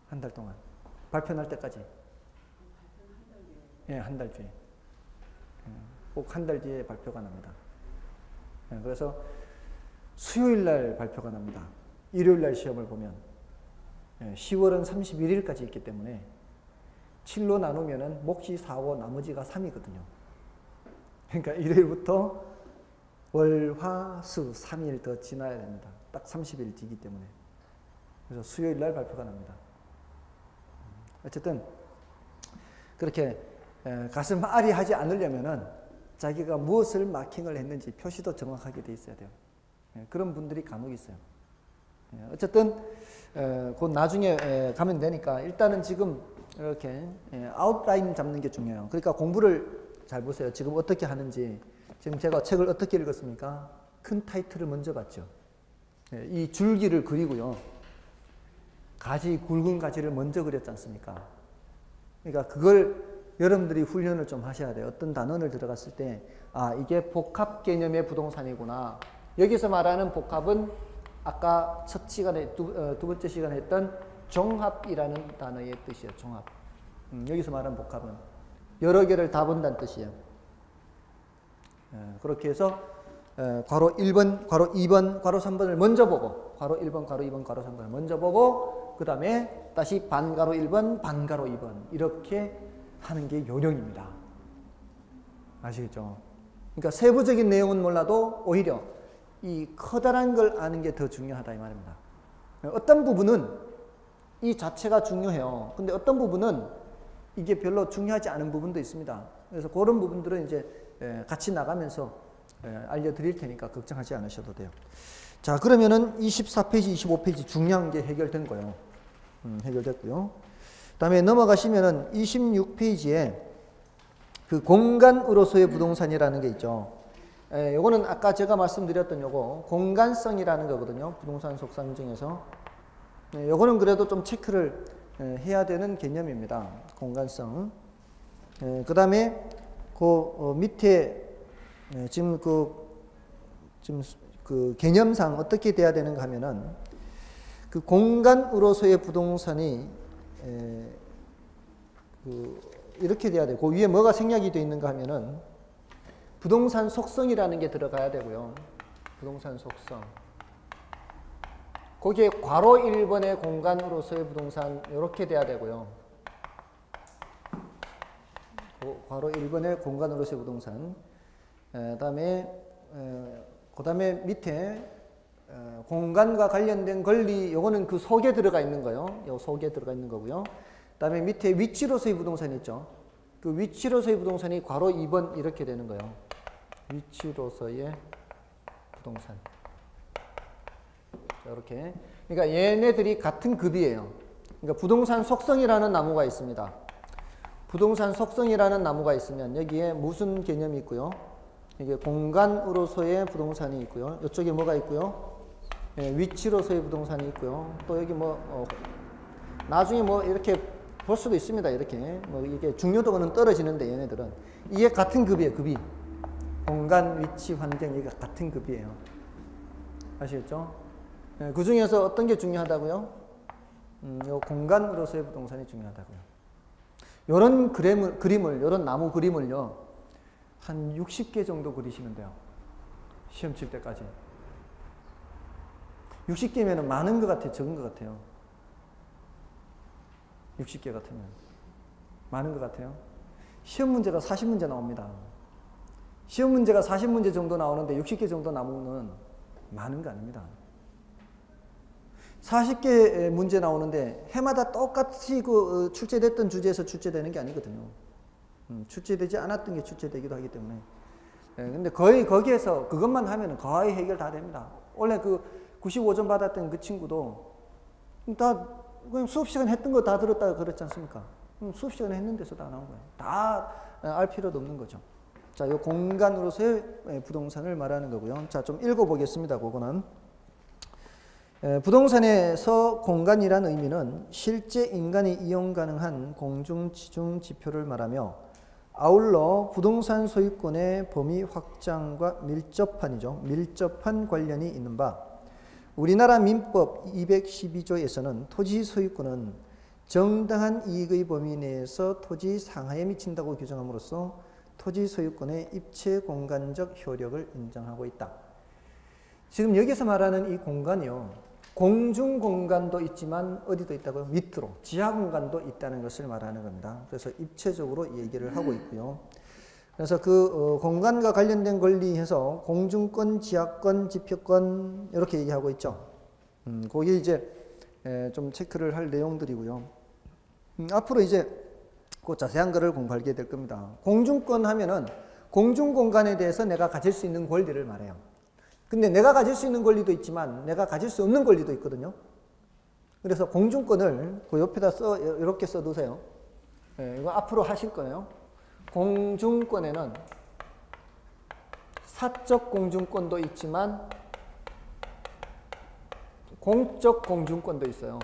한 달 동안. 발표 날 때까지. 예, 한 달 뒤에. 꼭 한 달 뒤에 발표가 납니다. 그래서 수요일 날 발표가 납니다. 일요일 날 시험을 보면 10월은 31일까지 있기 때문에 7로 나누면은 몫이 4고 나머지가 3이거든요. 그러니까 일요일부터 월, 화, 수 3일 더 지나야 됩니다. 딱 30일 뒤기 때문에. 그래서 수요일 날 발표가 납니다. 어쨌든 그렇게 가슴 아리하지 않으려면은 자기가 무엇을 마킹을 했는지 표시도 정확하게 돼 있어야 돼요. 그런 분들이 간혹 있어요. 어쨌든 곧 나중에 가면 되니까 일단은 지금 이렇게 아웃라인 잡는 게 중요해요. 그러니까 공부를 잘 보세요. 지금 어떻게 하는지. 지금 제가 책을 어떻게 읽었습니까? 큰 타이틀을 먼저 봤죠. 이 줄기를 그리고요. 굵은 가지를 먼저 그렸지 않습니까? 그러니까 그걸 여러분들이 훈련을 좀 하셔야 돼요. 어떤 단원을 들어갔을 때 이게 복합 개념의 부동산이구나. 여기서 말하는 복합은 아까 첫 시간에 두 번째 시간에 했던 종합이라는 단어의 뜻이에요. 종합. 여기서 말하는 복합은 여러 개를 다 본다는 뜻이에요. 그렇게 해서 괄호 1번, 괄호 2번, 괄호 3번을 먼저 보고 괄호 1번, 괄호 2번, 괄호 3번을 먼저 보고 그 다음에 다시 반괄호 1번, 반괄호 2번 이렇게 하는 게 요령입니다. 아시겠죠? 그러니까 세부적인 내용은 몰라도 오히려 이 커다란 걸 아는 게 더 중요하다 이 말입니다. 어떤 부분은 이 자체가 중요해요. 근데 어떤 부분은 이게 별로 중요하지 않은 부분도 있습니다. 그래서 그런 부분들은 이제 같이 나가면서 알려드릴 테니까 걱정하지 않으셔도 돼요. 자, 그러면은 24페이지, 25페이지 중요한 게 해결된 거예요. 해결됐고요. 그 다음에 넘어가시면은 26페이지에 그 공간으로서의 부동산이라는 게 있죠. 요거는 아까 제가 말씀드렸던 요거 공간성이라는 거거든요. 부동산 속성 중에서. 요거는 그래도 좀 체크를 해야 되는 개념입니다. 공간성. 그 다음에 그 밑에 지금 그 개념상 어떻게 돼야 되는가 하면은 그 공간으로서의 부동산이 이렇게 돼야 돼요. 그 위에 뭐가 생략이 되어 있는가 하면은 부동산 속성이라는 게 들어가야 되고요. 부동산 속성. 거기에 괄호 1번의 공간으로서의 부동산 이렇게 돼야 되고요. 괄호 1번의 공간으로서의 부동산. 그다음에 밑에 공간과 관련된 권리, 요거는 그 속에 들어가 있는 거요. 요 속에 들어가 있는 거고요. 그다음에 밑에 위치로서의 부동산이 있죠. 그 위치로서의 부동산이 괄호 2번 이렇게 되는 거예요. 위치로서의 부동산. 이렇게. 그러니까 얘네들이 같은 급이에요. 그러니까 부동산 속성이라는 나무가 있습니다. 부동산 속성이라는 나무가 있으면 여기에 무슨 개념이 있고요. 이게 공간으로서의 부동산이 있고요. 이쪽에 뭐가 있고요. 위치로서의 부동산이 있고요. 또 여기 나중에 이렇게 볼 수도 있습니다. 이렇게 이게 중요도는 떨어지는데 얘네들은 이게 같은 급이에요. 급이 공간, 위치, 환경 이게 같은 급이에요. 아시겠죠? 그 중에서 어떤 게 중요하다고요? 요 공간으로서의 부동산이 중요하다고요. 요런 그림을 요런 나무 그림을요 한 60개 정도 그리시면 돼요. 시험 칠 때까지. 60개면 많은 것 같아요? 적은 것 같아요? 60개 같으면 많은 것 같아요? 시험 문제가 40문제 나옵니다. 시험 문제가 40문제 정도 나오는데 60개 정도 나오면 많은 거 아닙니다. 40개 문제 나오는데 해마다 똑같이 출제됐던 주제에서 출제되는 게 아니거든요. 출제되지 않았던 게 출제되기도 하기 때문에. 근데 거의 거기에서 그것만 하면 거의 해결 다 됩니다. 원래 95점 받았던 그 친구도 다 그냥 수업 시간 했던 거 다 들었다가 그랬지 않습니까? 수업 시간에 했는 데서 다 나온 거예요. 다 알 필요도 없는 거죠. 자, 이 공간으로서의 부동산을 말하는 거고요. 자, 좀 읽어보겠습니다. 그거는. 부동산에서 공간이라는 의미는 실제 인간이 이용 가능한 공중, 지중, 지표를 말하며 아울러 부동산 소유권의 범위 확장과 밀접한 관련이 있는 바 우리나라 민법 212조에서는 토지 소유권은 정당한 이익의 범위 내에서 토지 상하에 미친다고 규정함으로써 토지 소유권의 입체 공간적 효력을 인정하고 있다. 지금 여기서 말하는 이 공간이요. 공중 공간도 있지만 어디도 있다고요? 밑으로 지하 공간도 있다는 것을 말하는 겁니다. 그래서 입체적으로 얘기를 하고 있고요. 그래서 공간과 관련된 권리에서 공중권, 지하권, 지표권 이렇게 얘기하고 있죠. 거기 이제 좀 체크를 할 내용들이고요. 앞으로 이제 그 자세한 거를 공부하게 될 겁니다. 공중권 하면은 공중 공간에 대해서 내가 가질 수 있는 권리를 말해요. 근데 내가 가질 수 있는 권리도 있지만 내가 가질 수 없는 권리도 있거든요. 그래서 공중권을 그 옆에다 이렇게 써두세요. 이거 앞으로 하실 거예요. 공중권에는 사적 공중권도 있지만 공적 공중권도 있어요.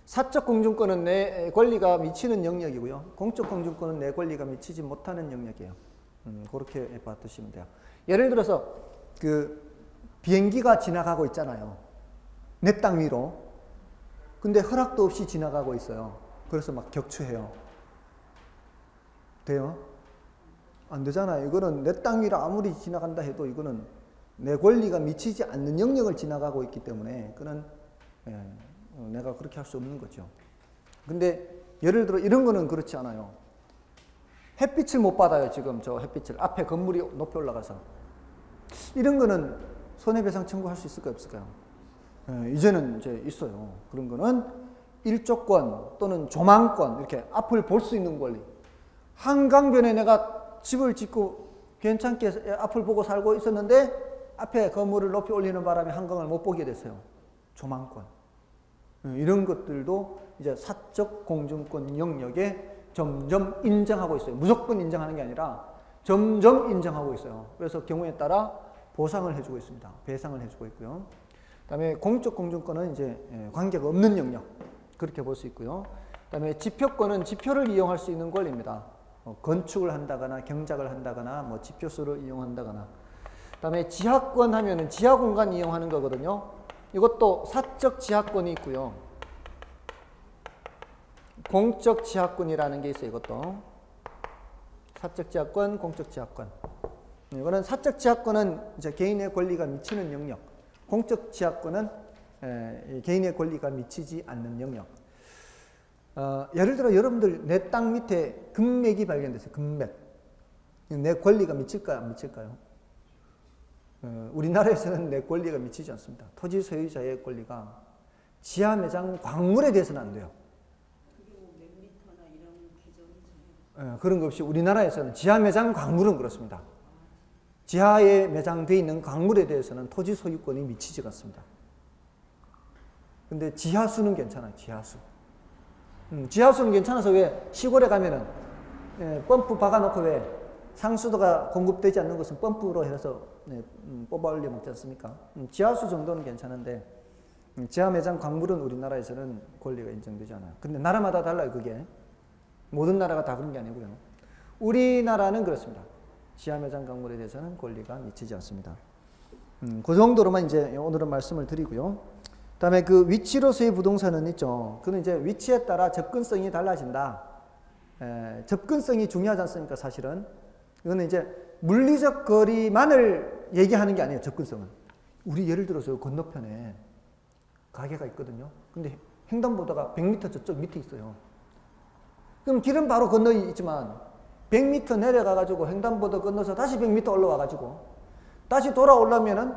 사적 공중권은 내 권리가 미치는 영역이고요. 공적 공중권은 내 권리가 미치지 못하는 영역이에요. 그렇게 봐두시면 돼요. 예를 들어서 비행기가 지나가고 있잖아요. 내 땅 위로. 근데 허락도 없이 지나가고 있어요. 그래서 막 격추해요. 돼요? 안 되잖아요. 이거는 내 땅 위로 아무리 지나간다 해도 이거는 내 권리가 미치지 않는 영역을 지나가고 있기 때문에 그는 내가 그렇게 할 수 없는 거죠. 근데 예를 들어 이런 거는 그렇지 않아요. 햇빛을 못 받아요. 지금 저 햇빛을. 앞에 건물이 높이 올라가서. 이런 거는 손해배상 청구할 수 있을까요? 없을까요? 이제는 이제 있어요. 그런 거는 일조권 또는 조망권 이렇게 앞을 볼 수 있는 권리. 한강변에 내가 집을 짓고 괜찮게 앞을 보고 살고 있었는데 앞에 건물을 높이 올리는 바람에 한강을 못 보게 됐어요. 조망권. 이런 것들도 이제 사적 공중권 영역에 점점 인정하고 있어요. 무조건 인정하는 게 아니라 점점 인정하고 있어요. 그래서 경우에 따라 보상을 해주고 있습니다. 배상을 해주고 있고요. 그 다음에 공적 공중권은 이제 관계가 없는 영역. 그렇게 볼 수 있고요. 그 다음에 지표권은 지표를 이용할 수 있는 권리입니다. 건축을 한다거나 경작을 한다거나 뭐 지표수를 이용한다거나. 그다음에 지하권 하면은 지하 공간 이용하는 거거든요. 이것도 사적 지하권이 있고요. 공적 지하권이라는 게 있어요. 이것도 사적 지하권, 공적 지하권. 이거는 사적 지하권은 이제 개인의 권리가 미치는 영역. 공적 지하권은 개인의 권리가 미치지 않는 영역. 예를 들어 여러분들 내 땅 밑에 금맥이 발견됐어요. 금맥. 내 권리가 미칠까요? 안 미칠까요? 우리나라에서는 내 권리가 미치지 않습니다. 토지 소유자의 권리가 지하 매장 광물에 대해서는 안 돼요. 그게 뭐 몇 미터나 이런 규정이 정해져. 그런 것 없이 우리나라에서는 지하 매장 광물은 그렇습니다. 지하에 매장되어 있는 광물에 대해서는 토지 소유권이 미치지 않습니다. 근데 지하수는 괜찮아요. 지하수. 지하수는 괜찮아서 왜 시골에 가면은 펌프 박아놓고 왜 상수도가 공급되지 않는 것은 펌프로 해서 뽑아 올려 먹지 않습니까? 지하수 정도는 괜찮은데 지하 매장 광물은 우리나라에서는 권리가 인정되지 않아요. 근데 나라마다 달라요. 그게 모든 나라가 다 그런 게 아니고요. 우리나라는 그렇습니다. 지하 매장 광물에 대해서는 권리가 미치지 않습니다. 그 정도로만 이제 오늘은 말씀을 드리고요. 그다음에 그 위치로서의 부동산은 있죠. 그는 이제 위치에 따라 접근성이 달라진다. 접근성이 중요하지 않습니까? 사실은 이거는 이제 물리적 거리만을 얘기하는 게 아니에요. 접근성은 우리 예를 들어서 건너편에 가게가 있거든요. 근데 횡단보도가 100m 저쪽 밑에 있어요. 그럼 길은 바로 건너 있지만 100m 내려가가지고 횡단보도 건너서 다시 100m 올라와가지고 다시 돌아오려면은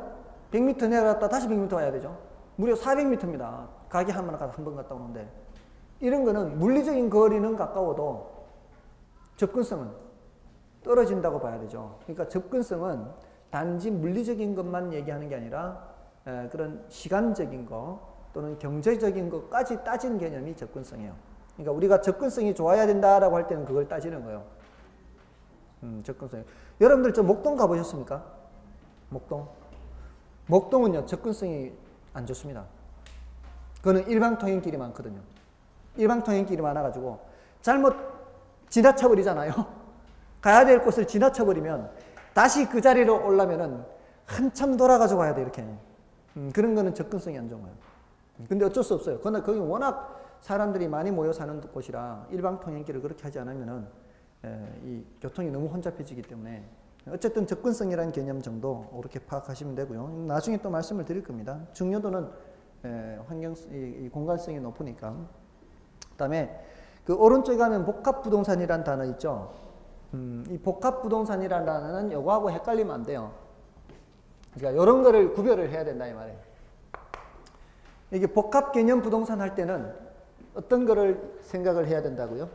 100m 내려갔다 다시 100m 와야 되죠. 무려 400m입니다. 가게 한 번 갔다 오는데 이런 거는 물리적인 거리는 가까워도 접근성은 떨어진다고 봐야 되죠. 그러니까 접근성은 단지 물리적인 것만 얘기하는 게 아니라 그런 시간적인 거 또는 경제적인 것까지 따진 개념이 접근성이에요. 그러니까 우리가 접근성이 좋아야 된다라고 할 때는 그걸 따지는 거예요. 접근성. 여러분들 저 목동 가보셨습니까? 목동. 목동은요 접근성이 안 좋습니다. 그거는 일방통행길이 많거든요. 일방통행길이 많아가지고 잘못 지나쳐버리잖아요. 가야 될 곳을 지나쳐버리면 다시 그 자리로 오려면은 한참 돌아가지고 가야 돼 이렇게. 그런 거는 접근성이 안 좋은 거예요. 근데 어쩔 수 없어요. 그러나 거기 워낙 사람들이 많이 모여 사는 곳이라 일방통행길을 그렇게 하지 않으면은 이 교통이 너무 혼잡해지기 때문에 어쨌든 접근성이라는 개념 정도 그렇게 파악하시면 되고요. 나중에 또 말씀을 드릴 겁니다. 중요도는 이 공간성이 높으니까. 그다음에 그 오른쪽에 가면 복합부동산이라는 단어 있죠. 이 복합부동산이라는 단어는 요거하고 헷갈리면 안 돼요. 그러니까 이런 거를 구별을 해야 된다 이 말이에요. 이게 복합개념 부동산 할 때는 어떤 거를 생각을 해야 된다고요?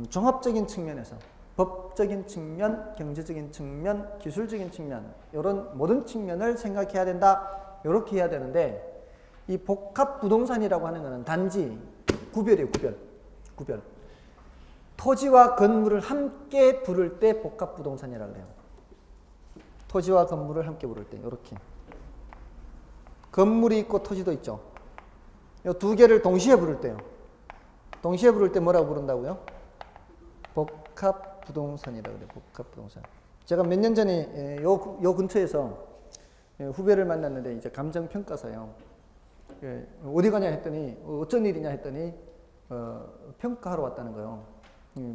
종합적인 측면에서 법적인 측면, 경제적인 측면, 기술적인 측면 이런 모든 측면을 생각해야 된다. 이렇게 해야 되는데 이 복합부동산이라고 하는 것은 단지 구별이에요. 구별. 토지와 건물을 함께 부를 때 복합부동산이라고 해요. 토지와 건물을 함께 부를 때 이렇게 건물이 있고 토지도 있죠. 이 두 개를 동시에 부를 때요. 동시에 부를 때 뭐라고 부른다고요? 복합부동산이라고 그래요. 복합부동산. 제가 몇 년 전에 요 근처에서 후배를 만났는데 이제 감정평가사요. 어디 가냐 했더니 어쩐 일이냐 했더니 평가하러 왔다는 거예요.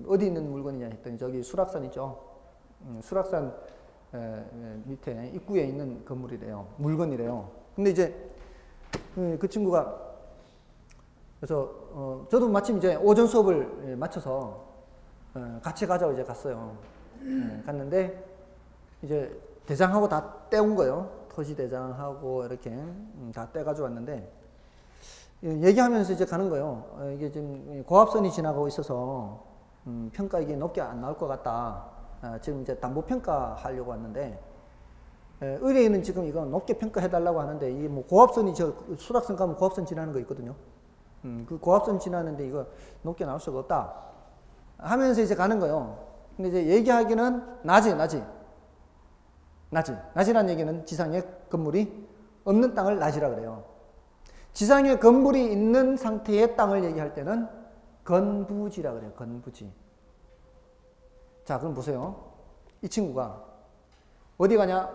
어디 있는 물건이냐 했더니 저기 수락산 있죠. 수락산 밑에 입구에 있는 건물이래요. 물건이래요. 근데 이제 그 친구가 그래서 저도 마침 이제 오전 수업을 마쳐서 같이 가자고 이제 갔어요. 갔는데 이제 대장하고 다 떼온 거예요. 토지 대장하고 이렇게 다 떼가지고 왔는데 얘기하면서 이제 가는 거예요. 이게 지금 고압선이 지나가고 있어서 평가 이게 높게 안 나올 것 같다. 지금 이제 담보 평가 하려고 왔는데 의뢰인은 지금 이거 높게 평가해달라고 하는데 이 뭐 고압선이 저 수락선 가면 고압선 지나는 거 있거든요. 그 고압선 지나는데 이거 높게 나올 수가 없다 하면서 이제 가는 거예요. 근데 이제 얘기하기는 낮이라는 얘기는 지상에 건물이 없는 땅을 낮이라 그래요. 지상에 건물이 있는 상태의 땅을 얘기할 때는 건부지라 그래요. 건부지. 자, 그럼 보세요. 이 친구가 어디 가냐?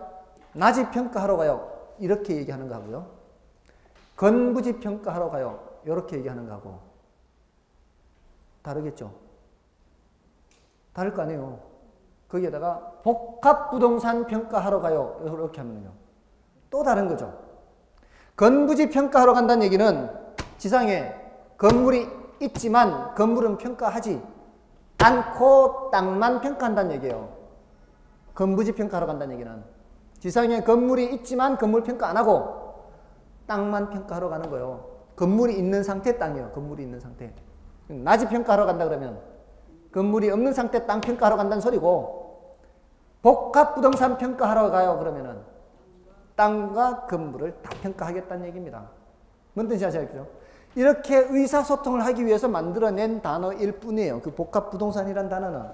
나지 평가하러 가요. 이렇게 얘기하는 거하고요. 건부지 평가하러 가요. 이렇게 얘기하는 거하고 다르겠죠? 다를 거 아니에요. 거기에다가 복합부동산 평가하러 가요. 이렇게 하면요. 또 다른 거죠. 건부지 평가하러 간다는 얘기는 지상에 건물이 있지만 건물은 평가하지 않고 땅만 평가한다는 얘기예요. 건부지 평가하러 간다는 얘기는 지상에 건물이 있지만 건물 평가 안 하고 땅만 평가하러 가는 거예요. 건물이 있는 상태 땅이에요. 건물이 있는 상태. 나지 평가하러 간다 그러면 건물이 없는 상태 땅 평가하러 간다는 소리고, 복합부동산 평가하러 가요 그러면은 땅과 건물을 다 평가하겠다는 얘기입니다. 뭔 뜻인지 아시겠죠? 이렇게 의사소통을 하기 위해서 만들어낸 단어일 뿐이에요. 그 복합부동산이라는 단어는.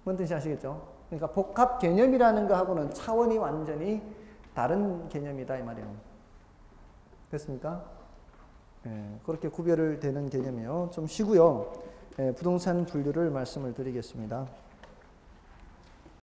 뭔 뜻인지 아시겠죠? 그러니까 복합 개념이라는 거하고는 차원이 완전히 다른 개념이다 이 말이에요. 됐습니까? 그렇게 구별을 되는 개념이에요. 좀 쉬고요. 부동산 분류를 말씀을 드리겠습니다.